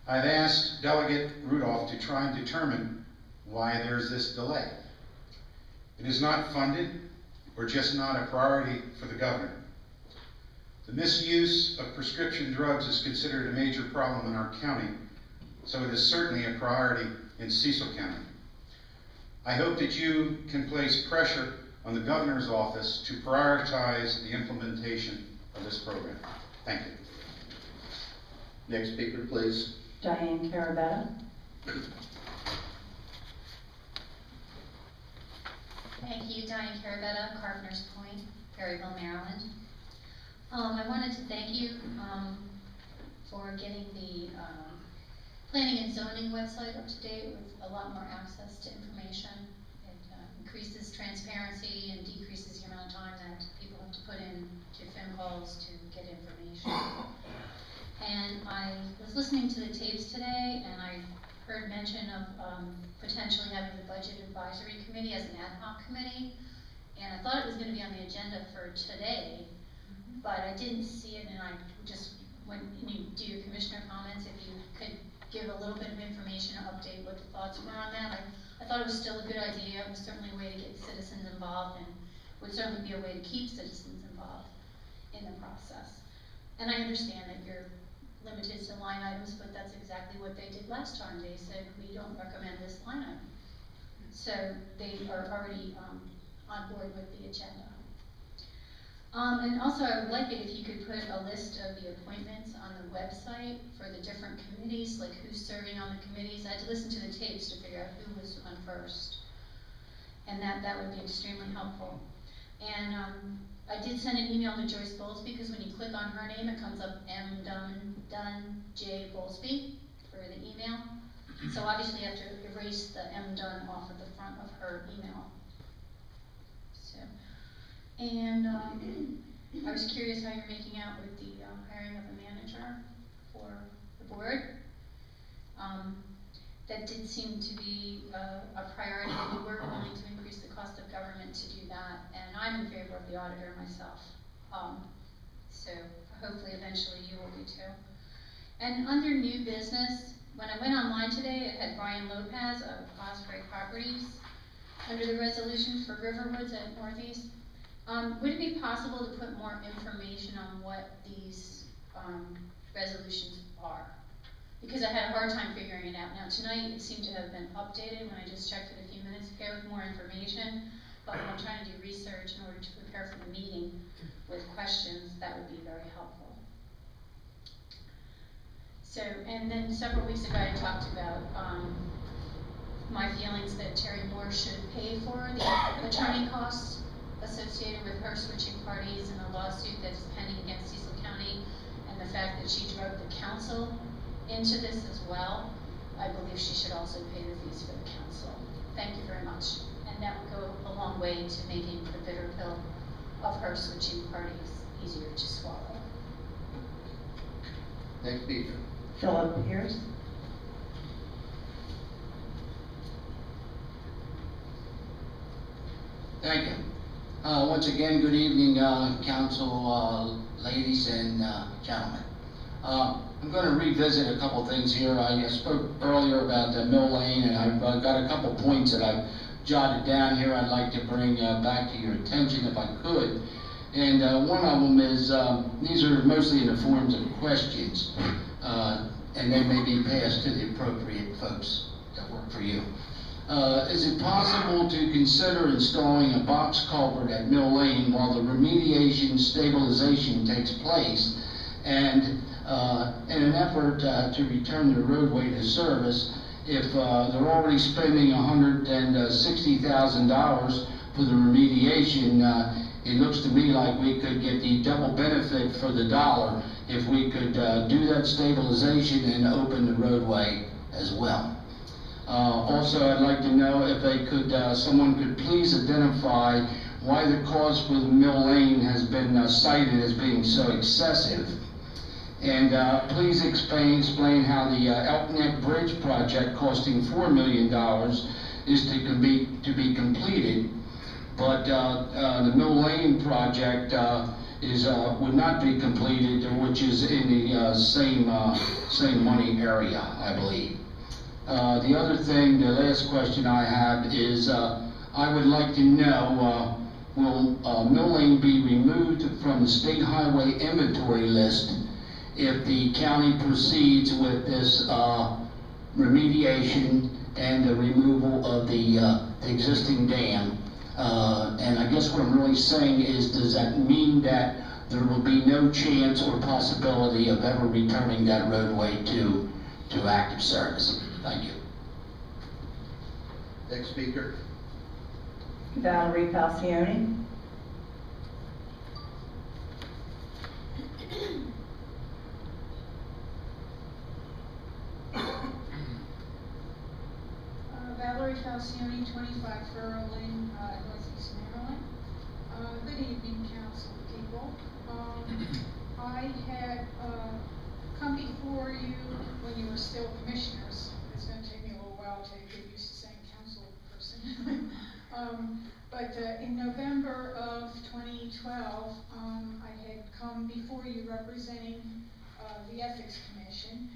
I've asked Delegate Rudolph to try and determine why there's this delay. It is not funded or just not a priority for the governor. The misuse of prescription drugs is considered a major problem in our county, so it is certainly a priority in Cecil County. I hope that you can place pressure on the governor's office to prioritize the implementation of this program. Thank you. Next speaker, please. Diane Carabetta. Thank you, Diane Carabetta, Carpenter's Point, Perryville, Maryland. I wanted to thank you for getting the planning and zoning website up to date with a lot more access to information. It increases transparency and decreases the amount of time that people have to put in to phone calls to get information. And I was listening to the tapes today, and I heard mention of potentially having the Budget Advisory Committee as an ad hoc committee, and I thought it was going to be on the agenda for today, but I didn't see it, and I just, when you do your commissioner comments, if you could give a little bit of information or update what the thoughts were on that. I thought it was still a good idea. It was certainly a way to get citizens involved, and would certainly be a way to keep citizens involved in the process. And I understand that you're limited to line items, but that's exactly what they did last time. They said, we don't recommend this line item. So they are already on board with the agenda. And also, I would like it if you could put a list of the appointments on the website for the different committees, like who's serving on the committees. I had to listen to the tapes to figure out who was on first. And that would be extremely helpful. And I did send an email to Joyce Bowlesby, because when you click on her name, it comes up M. Dunn J. Bowlesby for the email. So obviously you have to erase the M. Dunn off of the front of her email. So, and I was curious how you're making out with the hiring of a manager for the board. That did seem to be a priority, and we were willing to increase the cost of government to do that, and I'm in favor of the auditor myself. So hopefully eventually you will be too. And under new business, when I went online today, it had Brian Lopez of Osprey Properties under the resolution for Riverwoods at Northeast. Would it be possible to put more information on what these resolutions are? Because I had a hard time figuring it out. Now tonight it seemed to have been updated when I just checked it a few minutes ago with more information, but when I'm trying to do research in order to prepare for the meeting with questions, that would be very helpful. So, and then several weeks ago I talked about my feelings that Terry Moore should pay for the attorney costs associated with her switching parties in a lawsuit that's pending against Cecil County, and the fact that she drug the council into this as well. I believe she should also pay the fees for the council. Thank you very much. And that would go a long way to making the bitter pill of her switching parties easier to swallow. Next speaker. Philip Pierce. Thank you. Once again, good evening, council ladies and gentlemen. I'm going to revisit a couple things here. I spoke earlier about Mill Lane, and I've got a couple points that I've jotted down here I'd like to bring back to your attention if I could. And one of them is, these are mostly in the forms of questions, and they may be passed to the appropriate folks that work for you. Is it possible to consider installing a box culvert at Mill Lane while the remediation stabilization takes place, and in an effort to return the roadway to service, if they're already spending $160,000 for the remediation, it looks to me like we could get the double benefit for the dollar if we could do that stabilization and open the roadway as well. Also, I'd like to know if they could, someone could please identify why the cost for the Mill Lane has been cited as being so excessive. And please explain how the Elk Neck Bridge project costing $4 million is to be completed, but the Mill Lane project would not be completed, which is in the same money area, I believe. The other thing, the last question I have is, I would like to know, will Mill Lane be removed from the state highway inventory list if the county proceeds with this remediation and the removal of the existing dam? And I guess what I'm really saying is, does that mean that there will be no chance or possibility of ever returning that roadway to active service? Thank you. Next speaker. Valerie Falcione. Valerie Falcione, 25 Furrow Lane, Northeast Maryland. Good evening, council people. I had come before you when you were still commissioners. It's going to take me a little while to get used to saying council person. But in November of 2012, I had come before you representing the Ethics Commission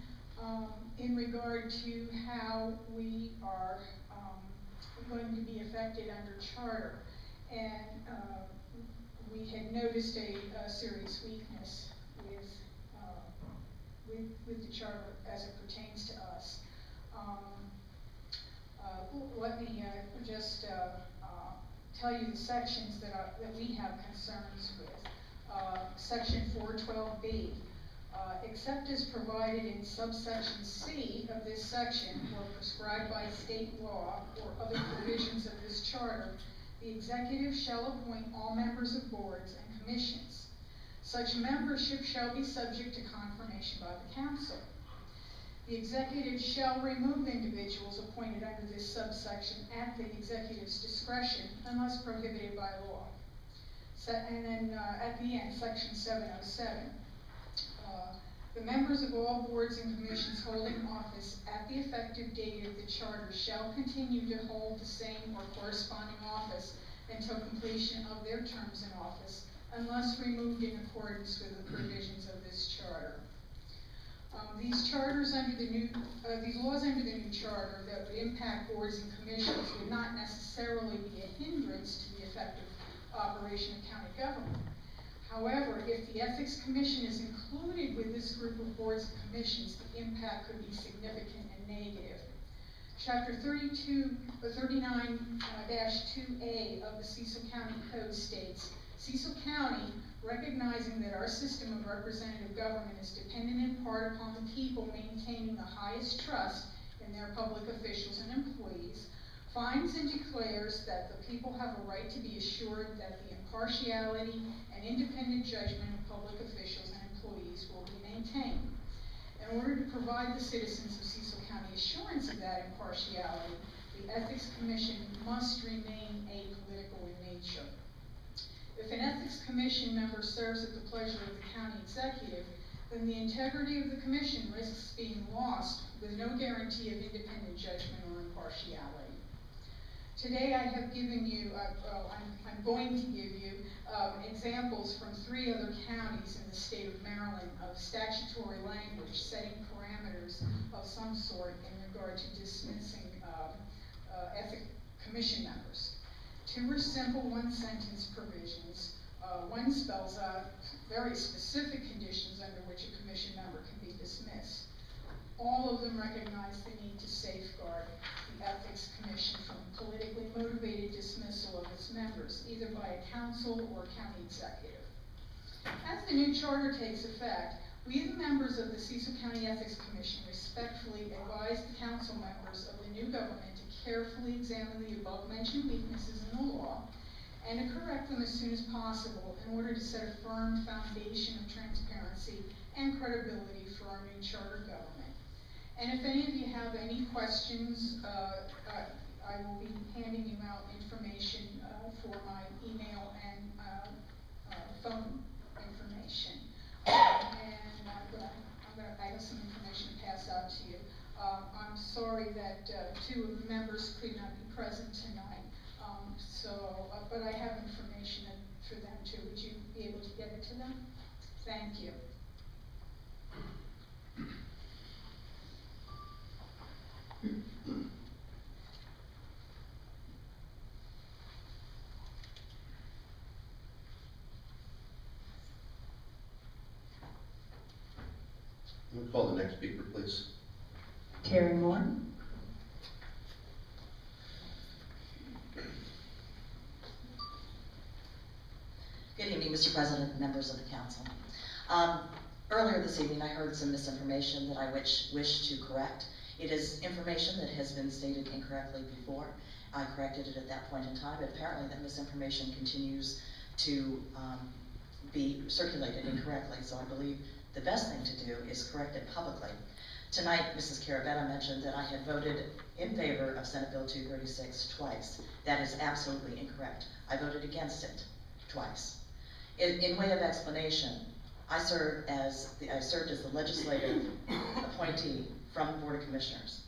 in regard to how we are going to be affected under charter. And we had noticed a serious weakness with the charter as it pertains to us. Let me just tell you the sections that we have concerns with. Section 412B, except as provided in subsection C of this section or prescribed by state law or other provisions of this charter, the executive shall appoint all members of boards and commissions. Such membership shall be subject to confirmation by the council. The executive shall remove individuals appointed under this subsection at the executive's discretion unless prohibited by law. And then at the end, section 707. The members of all boards and commissions holding office at the effective date of the charter shall continue to hold the same or corresponding office until completion of their terms in office, unless removed in accordance with the provisions of this charter. These laws under the new charter that would impact boards and commissions would not necessarily be a hindrance to the effective operation of county government. However, if the Ethics Commission is included with this group of boards and commissions, the impact could be significant and negative. Chapter 39-2A of the Cecil County Code states, Cecil County, recognizing that our system of representative government is dependent in part upon the people maintaining the highest trust in their public officials and employees, finds and declares that the people have a right to be assured that the impartiality and independent judgment of public officials and employees will be maintained. In order to provide the citizens of Cecil County assurance of that impartiality, the Ethics Commission must remain apolitical in nature. If an Ethics Commission member serves at the pleasure of the county executive, then the integrity of the commission risks being lost with no guarantee of independent judgment or impartiality. Today I have given you, I'm going to give you examples from 3 other counties in the state of Maryland of statutory language setting parameters of some sort in regard to dismissing ethics commission members. 2 are simple one-sentence provisions. One spells out very specific conditions under which a commission member can be dismissed. All of them recognize the need to safeguard the Ethics Commission from politically motivated dismissal of its members, either by a council or county executive. As the new charter takes effect, we, the members of the Cecil County Ethics Commission, respectfully advise the council members of the new government to carefully examine the above-mentioned weaknesses in the law and to correct them as soon as possible in order to set a firm foundation of transparency and credibility for our new charter government. And if any of you have any questions, I will be handing you out information for my email and phone information. I have some information to pass out to you. I'm sorry that 2 of the members could not be present tonight, but I have information for them too. Would you be able to get it to them? Thank you. We'll call the next speaker, please. Terry Moore. Good evening, Mr. President and members of the council. Earlier this evening, I heard some misinformation that I wish to correct. It is information that has been stated incorrectly before. I corrected it at that point in time, but apparently that misinformation continues to be circulated incorrectly, so I believe the best thing to do is correct it publicly. Tonight, Mrs. Caravetta mentioned that I had voted in favor of Senate Bill 236 twice. That is absolutely incorrect. I voted against it twice. In way of explanation, I served as the legislative appointee from the Board of Commissioners.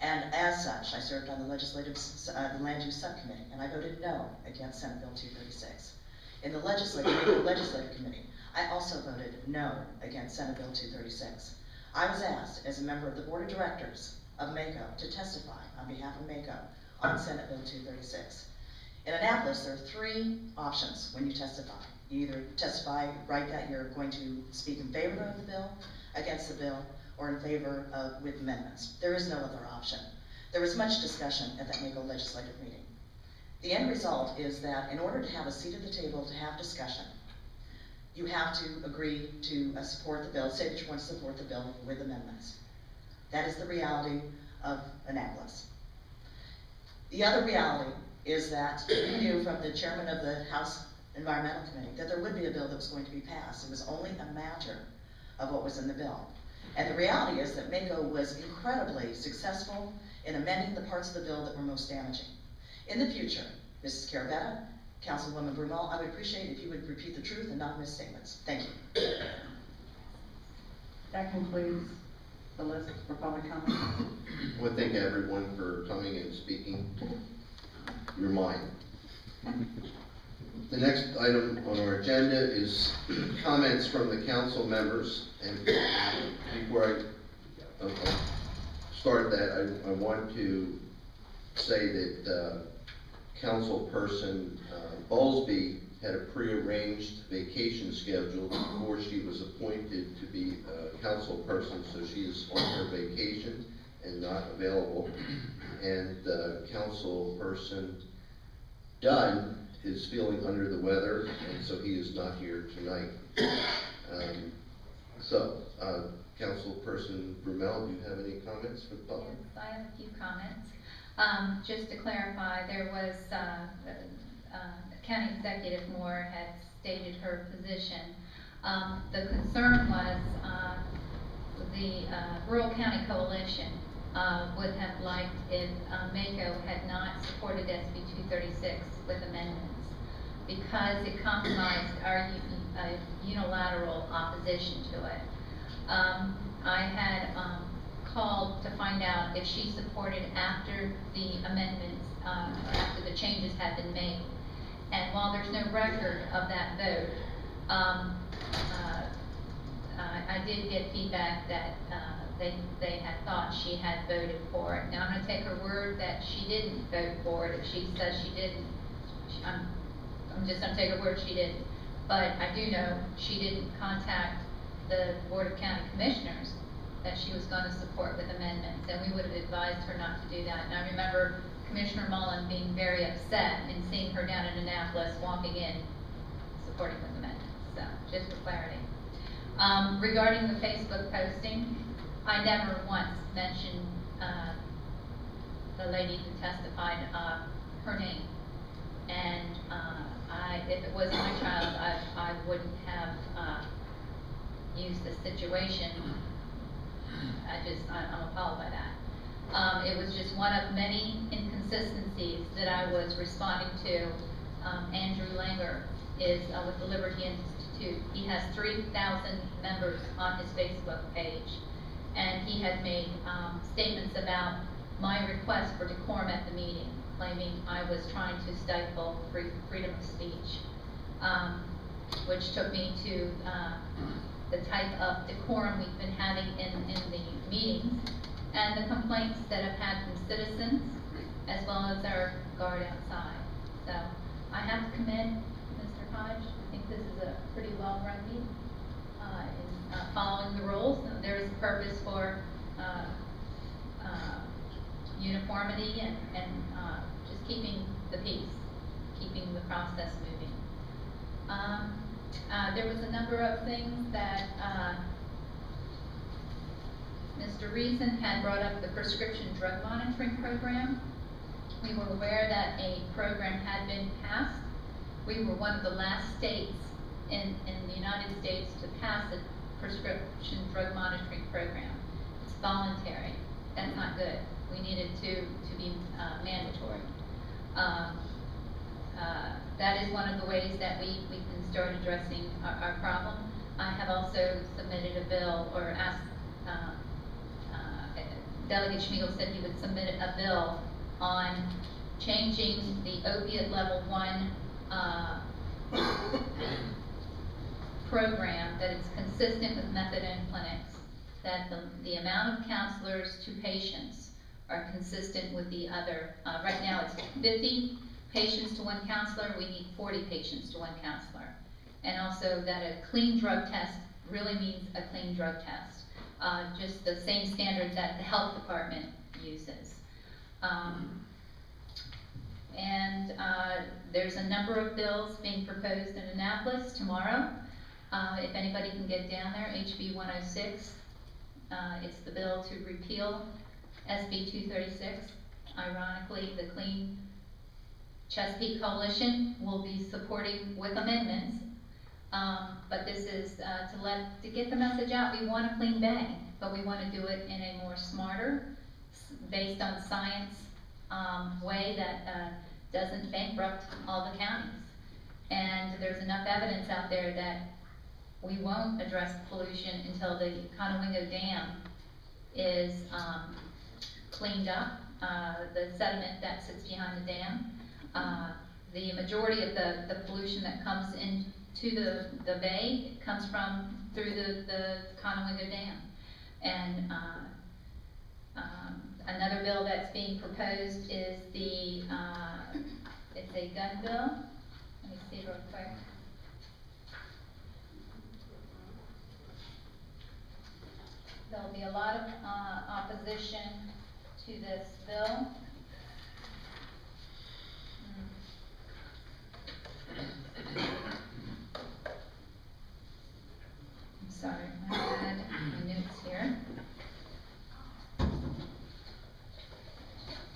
And as such, I served on the the Land Use Subcommittee, and I voted no against Senate Bill 236. In the Legislative Committee, I also voted no against Senate Bill 236. I was asked, as a member of the Board of Directors of MACO, to testify on behalf of MACO on Senate Bill 236. In Annapolis, there are 3 options when you testify. You either testify, write that you're going to speak in favor of the bill, against the bill, or in favor of with amendments. There is no other option. There was much discussion at that MACO legislative meeting. The end result is that in order to have a seat at the table to have discussion, you have to agree to support the bill, say that you want to support the bill with amendments. That is the reality of Annapolis. The other reality is that we knew from the chairman of the House Environmental Committee that there would be a bill that was going to be passed. It was only a matter of what was in the bill. And the reality is that MACO was incredibly successful in amending the parts of the bill that were most damaging. In the future, Mrs. Carabetta, Councilwoman Brumel, I would appreciate if you would repeat the truth and not misstatements. Thank you. That concludes the list for public comment. I want to thank everyone for coming and speaking your mind. The next item on our agenda is comments from the council members. And before I start that, I want to say that Councilperson Bowlesby had a prearranged vacation schedule before she was appointed to be a council person, so she is on her vacation and not available. And Councilperson Dunn is feeling under the weather, and so he is not here tonight. Councilperson Brumel, do you have any comments for the public? Yes, I have a few comments. Just to clarify, there was, County Executive Moore had stated her position. The concern was the Rural County Coalition would have liked if MACO had not supported SB 236 with amendments, because it compromised our unilateral opposition to it. I had called to find out if she supported after the amendments, after the changes had been made. And while there's no record of that vote, I did get feedback that they had thought she had voted for it. Now I'm going to take her word that she didn't vote for it. If she says she didn't, I'm just going to take her word she didn't. But I do know she didn't contact the Board of County Commissioners that she was going to support with amendments, and we would have advised her not to do that. And I remember Commissioner Mullen being very upset and seeing her down in Annapolis walking in supporting with amendments. So just for clarity. Regarding the Facebook posting, I never once mentioned the lady who testified her name. And if it was my child, I wouldn't have used the situation. I'm appalled by that. It was just one of many inconsistencies that I was responding to. Andrew Langer is with the Liberty Institute. He has 3,000 members on his Facebook page, and he had made statements about my request for decorum at the meeting, claiming I was trying to stifle freedom of speech, which took me to the type of decorum we've been having in the meetings, and the complaints that I've had from citizens, as well as our guard outside. So I have to commend Mr. Hodge. I think this is a pretty well-run meeting in following the rules. There is a purpose for uniformity and just keeping the peace, keeping the process moving. There was a number of things that Mr. Reason had brought up, the prescription drug monitoring program. We were aware that a program had been passed. We were one of the last states in the United States to pass a prescription drug monitoring program. It's voluntary. That's not good. We needed to be mandatory. That is one of the ways that we can start addressing our problem. I have also submitted a bill, or asked, Delegate Schmiegel said he would submit a bill on changing the opiate level 1 program, that it's consistent with methadone clinics, that the amount of counselors to patients are consistent with the other. Right now it's 50 patients to one counselor. We need 40 patients to one counselor. And also that a clean drug test really means a clean drug test. Just the same standard that the health department uses. And And there's a number of bills being proposed in Annapolis tomorrow. If anybody can get down there, HB 106. It's the bill to repeal SB 236. Ironically, the Clean Chesapeake Coalition will be supporting with amendments. But this is to get the message out. We want a clean bay, but we want to do it in a more smarter, based on science way that doesn't bankrupt all the counties. And there's enough evidence out there that we won't address pollution until the Conowingo Dam is cleaned up, the sediment that sits behind the dam. The majority of the pollution that comes into the bay comes through the Conowingo Dam. And another bill that's being proposed is it's a gun bill. Let me see real quick. There'll be a lot of opposition to this bill. I'm sorry, I had my notes here.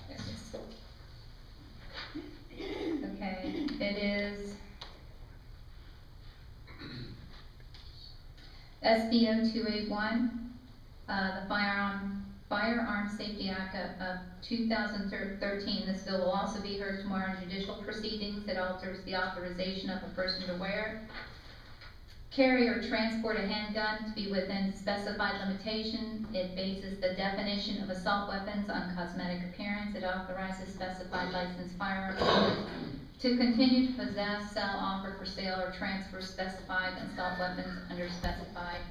There it is. Okay, it is SB 0281. The Firearm Safety Act of 2013. This bill will also be heard tomorrow in judicial proceedings. It alters the authorization of a person to wear, carry, or transport a handgun to be within specified limitation. It bases the definition of assault weapons on cosmetic appearance. It authorizes specified licensed firearms to continue to possess, sell, offer for sale, or transfer specified assault weapons under specified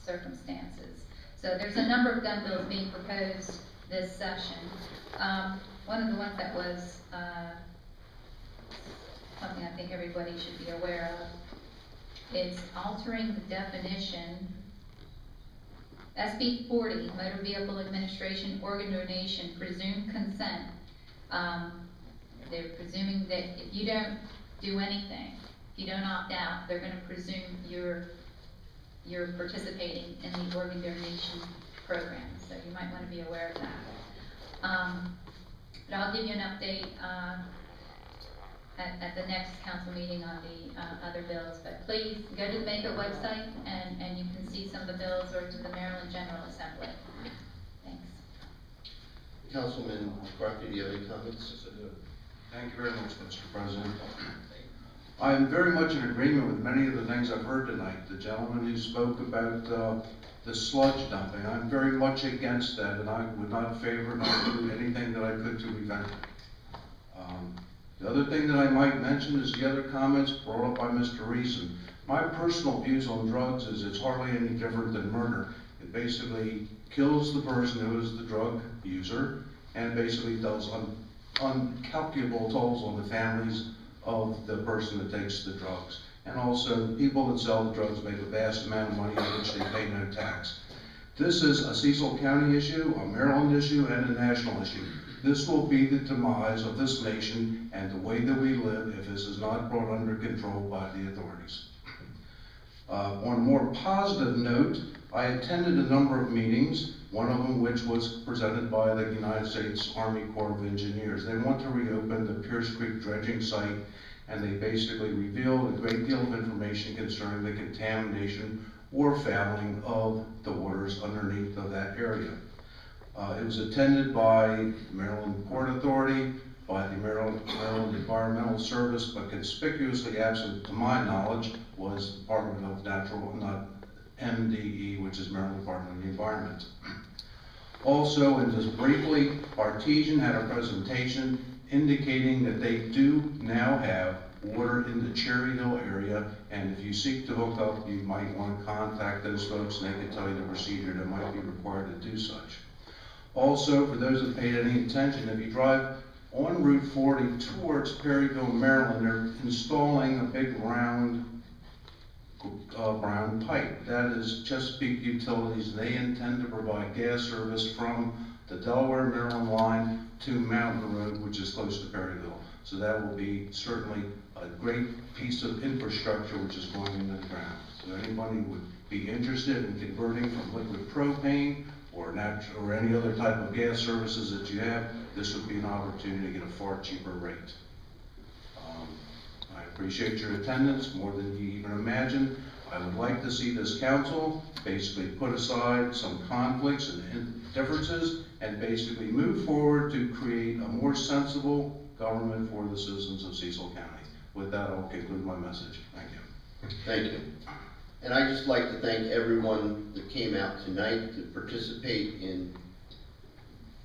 circumstances. So there's a number of gun bills being proposed this session. One of the ones that was something I think everybody should be aware of is altering the definition. SB 40, Motor Vehicle Administration Organ Donation, Presumed Consent. They're presuming that if you don't do anything, if you don't opt out, they're going to presume you're participating in the organ donation program, so you might want to be aware of that. But I'll give you an update at the next council meeting on the other bills. But please go to the MACO website and you can see some of the bills, or to the Maryland General Assembly. Thanks. Councilman McCarthy, do you have any comments? Yes, I do. Thank you very much, Mr. President. I am very much in agreement with many of the things I've heard tonight. The gentleman who spoke about the sludge dumping, I'm very much against that, and I would not favor nor do anything that I could to prevent it. The other thing that I might mention is the other comments brought up by Mr. Reason. My personal views on drugs is it's hardly any different than murder. It basically kills the person who is the drug user, and basically does uncalculable tolls on the families of the person that takes the drugs. And also, people that sell the drugs make a vast amount of money on which they pay no tax. This is a Cecil County issue, a Maryland issue, and a national issue. This will be the demise of this nation and the way that we live if this is not brought under control by the authorities. On a more positive note, I attended a number of meetings, one of them which was presented by the United States Army Corps of Engineers. They want to reopen the Pierce Creek dredging site, and they basically revealed a great deal of information concerning the contamination or fouling of the waters underneath of that area. It was attended by the Maryland Port Authority, by the Maryland Environmental Service, but conspicuously absent, to my knowledge, was Department of MDE, which is Maryland Department of the Environment. Also, and just briefly, Artesian had a presentation indicating that they do now have water in the Cherry Hill area, and if you seek to hook up, you might want to contact those folks and they can tell you the procedure that might be required to do such. Also, for those that paid any attention, if you drive on Route 40 towards Perryville, Maryland, they're installing a big round brown pipe. That is Chesapeake Utilities. They intend to provide gas service from the Delaware-Maryland line to Mountain Road, which is close to Perryville. So that will be certainly a great piece of infrastructure which is going into the ground. So anybody would be interested in converting from liquid propane or natural or any other type of gas services that you have, this would be an opportunity to get a far cheaper rate. I appreciate your attendance more than you even imagine. I would like to see this council basically put aside some conflicts and differences and basically move forward to create a more sensible government for the citizens of Cecil County. With that, I'll conclude my message. Thank you. Thank you. And I'd just like to thank everyone that came out tonight to participate in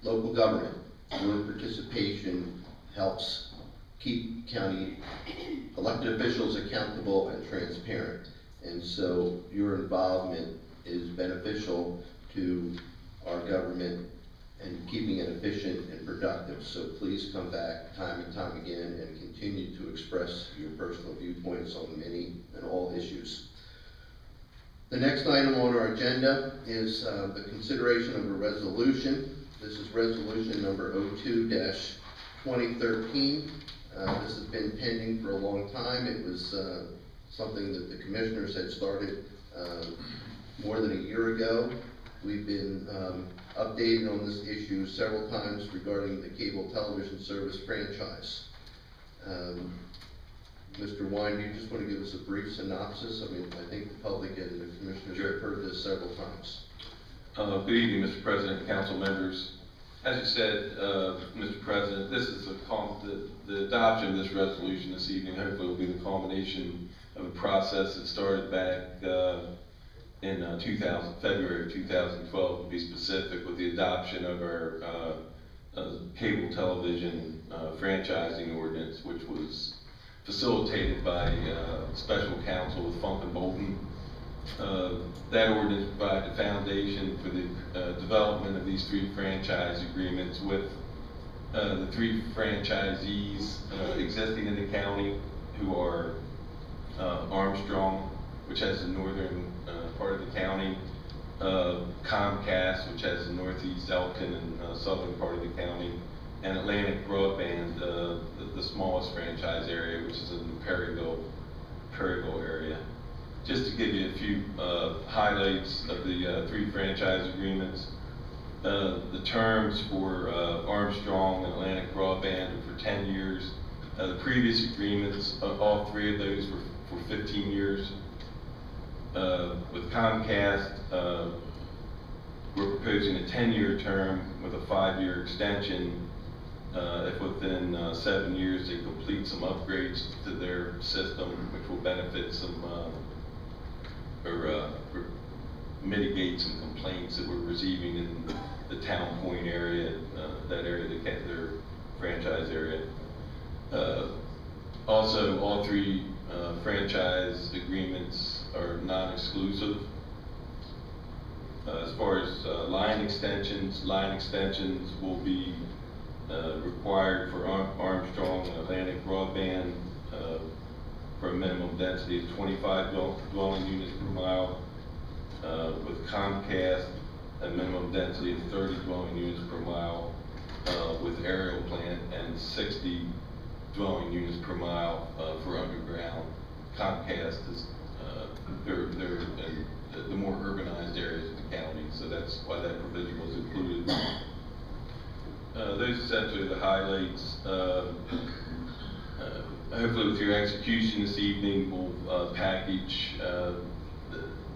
local government. Your participation helps keep county elected officials accountable and transparent. And so your involvement is beneficial to our government and keeping it efficient and productive. So please come back time and time again and continue to express your personal viewpoints on many and all issues. The next item on our agenda is the consideration of a resolution. This is resolution number 02-2013. This has been pending for a long time. It was something that the commissioners had started more than a year ago. We've been updated on this issue several times regarding the cable television service franchise. Mr. Wine, do you just want to give us a brief synopsis? I mean, I think the public and the commissioners have heard this several times. Good evening, Mr. President, council members. As you said, Mr. President, this is the adoption of this resolution this evening hopefully will be the culmination of a process that started back in February of 2012, to be specific, with the adoption of our cable television franchising ordinance, which was facilitated by special counsel with Funk and Bolton. That ordinance provided the foundation for the development of these 3 franchise agreements with the 3 franchisees existing in the county, who are Armstrong, which has the northern part of the county, Comcast, which has the northeast Elton and southern part of the county, and Atlantic Broadband, the smallest franchise area, which is in the Perryville area. Just to give you a few highlights of the 3 franchise agreements, the terms for Armstrong and Atlantic Broadband are for 10 years. The previous agreements, all 3 of those were for 15 years. With Comcast, we're proposing a 10-year term with a 5-year extension if within 7 years they complete some upgrades to their system, which will benefit some or mitigate some complaints that we're receiving in the Town Point area, that area, their franchise area. Also, all 3 franchise agreements are non-exclusive. As far as line extensions will be required for Armstrong and Atlantic Broadband for a minimum density of 25 dwelling units per mile. With Comcast, a minimum density of 30 dwelling units per mile with aerial plant, and 60 dwelling units per mile for underground. Comcast is they're in the more urbanized areas of the county, so that's why that provision was included. Those essentially are the highlights. Hopefully with your execution this evening, we'll package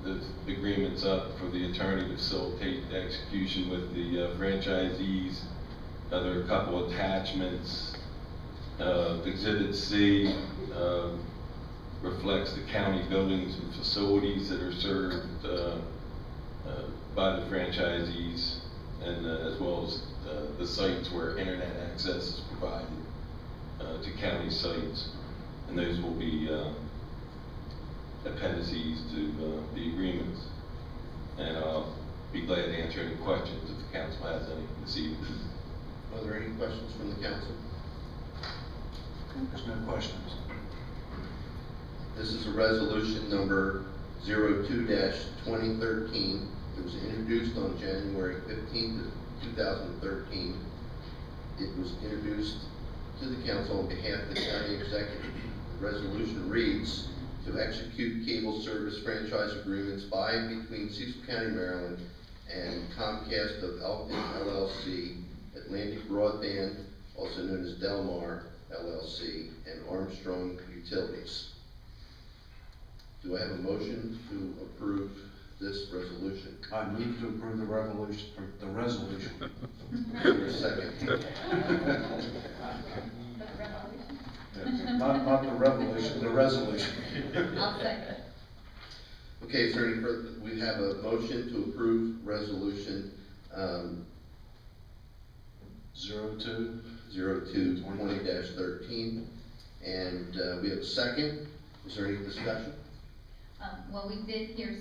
the agreements up for the attorney to facilitate the execution with the franchisees. There are a couple attachments. Exhibit C reflects the county buildings and facilities that are served by the franchisees, and as well as the sites where internet access is provided to county sites, and those will be appendices to the agreements. And I'll be glad to answer any questions if the council has any this evening. Are there any questions from the council? There's no questions. This is a resolution number 02-2013. It was introduced on January 15th of 2013. It was introduced to the council on behalf of the county executive. The resolution reads, to execute cable service franchise agreements by and between Cecil County, Maryland and Comcast of Elkton LLC, Atlantic Broadband, also known as Delmar LLC, and Armstrong Utilities. Do I have a motion to approve this resolution? I move to approve the resolution. For a second. Not the revolution, the resolution. I'll second. Okay, is there any further, we have a motion to approve resolution 02-20-13, and we have a second. Is there any discussion? Well, we did hear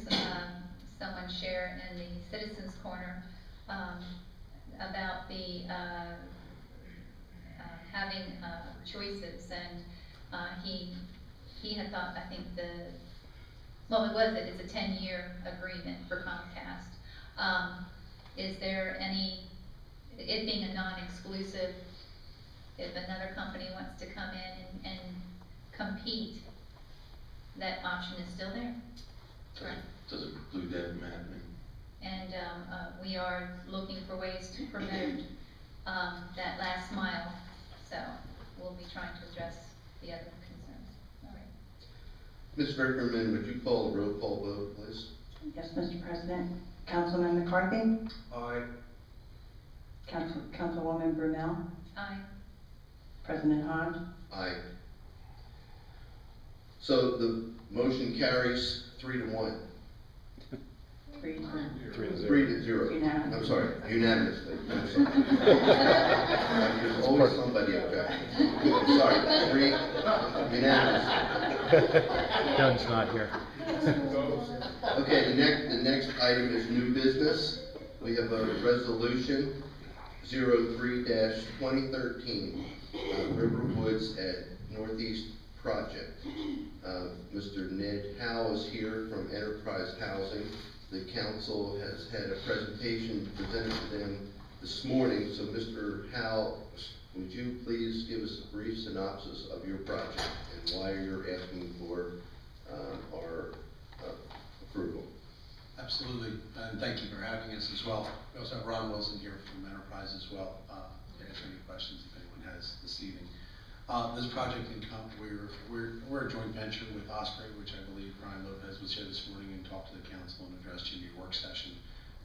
someone share in the Citizens Corner about the having choices, and he had thought, I think it's a 10-year agreement for Comcast. Is there any, it being a non-exclusive, if another company wants to come in and compete, that option is still there? Correct. Does it preclude that from happening? And we are looking for ways to promote that last mile, so we'll be trying to address the other concerns. All right. Ms. Vickerman, would you call a roll call vote, please? Yes, Mr. President. Councilman McCarthy? Aye. Councilwoman Brunel? Aye. President Hodge? Aye. So the motion carries 3-1. 3-0. 3-0. Unanimous. I'm sorry, unanimously. I'm sorry. There's always somebody objecting. I'm sorry, 3, unanimous. Doug's not here. Okay, the next item is new business. We have a resolution 03-2013, River Woods at Northeast Project. Mr. Ned Howe is here from Enterprise Housing. The council has had a presentation presented to them this morning, so Mr. Howe, would you please give us a brief synopsis of your project and why you're asking for our approval? Absolutely, and thank you for having us as well. We also have Ron Wilson here from Enterprise as well, to answer any questions if anyone has this evening. This project we're a joint venture with Osprey, which I believe Brian Lopez was here this morning and talked to the council and addressed in your work session.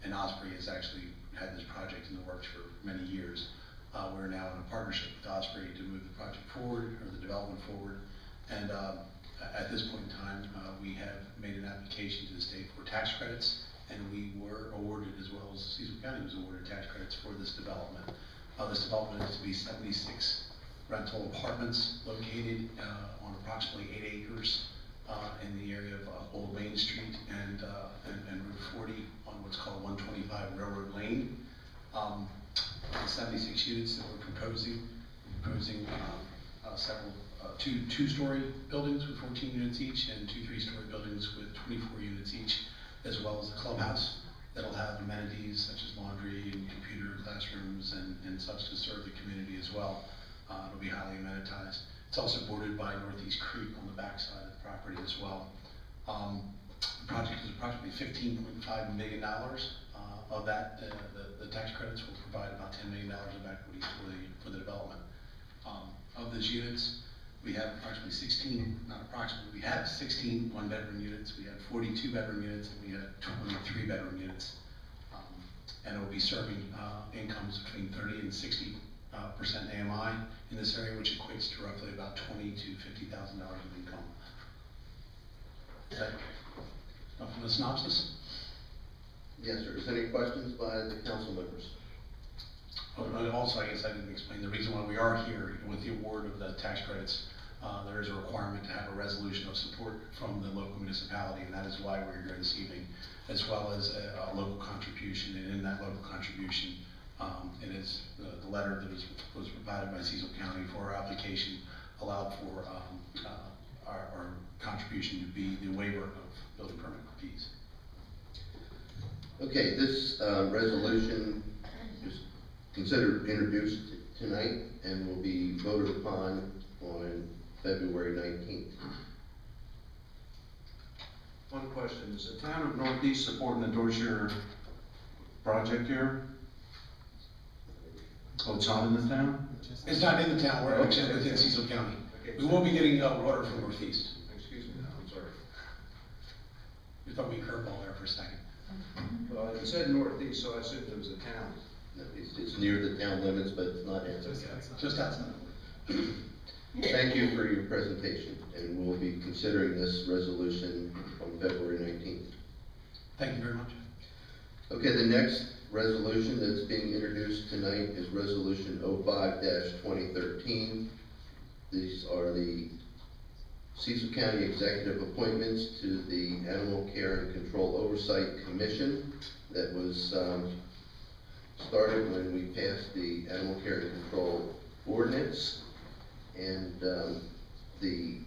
And Osprey has actually had this project in the works for many years. We're now in a partnership with Osprey to move the project forward, or the development forward. And at this point in time, we have made an application to the state for tax credits, and we were awarded, as well as Cecil County was awarded tax credits for this development. This development is to be 76 rental apartments located on approximately 8 acres in the area of Old Main Street and Route 40 on what's called 125 Railroad Lane. 76 units that we're proposing several two-story buildings with 14 units each, and 2 3-story buildings with 24 units each, as well as a clubhouse that'll have amenities such as laundry and computer classrooms and such to serve the community as well. It'll be highly amenitized. It's also bordered by Northeast Creek on the backside of the property as well. The project is approximately $15.5 million. Of that, the tax credits will provide about $10 million of equity for the development. Of those units, we have approximately 16 one-bedroom units, we have 42 bedroom units, and we have 23 bedroom units. And it will be serving incomes between 30 and 60% AMI in this area, which equates to roughly about $20,000 to $50,000 of income. Is that enough of a synopsis? Yes, sir. Is there any questions by the council members? Also, I guess I didn't explain the reason why we are here with the award of the tax credits. There is a requirement to have a resolution of support from the local municipality, and that is why we're here this evening, as well as a local contribution. And in that local contribution, it is the letter that was provided by Cecil County for our application allowed for our contribution to be the waiver of building permit fees. Okay, this resolution, just considered introduced tonight and will be voted upon on February 19th. One question, is the town of Northeast supporting the Dorchester project here? Oh, it's not in the town? It's not in the town, we're actually within Cecil County. We won't be getting water from Northeast. Excuse me, I'm sorry. You thought we curveball there for a second. Well, it said Northeast, so I assumed it was a town. No, it's near the town limits, but it's not in. Just outside. Thank you for your presentation, and we'll be considering this resolution on February 19th. Thank you very much. Okay, the next resolution that's being introduced tonight is Resolution 05-2013. These are the Cecil County Executive appointments to the Animal Care and Control Oversight Commission that was started when we passed the Animal Care and Control Ordinance. And the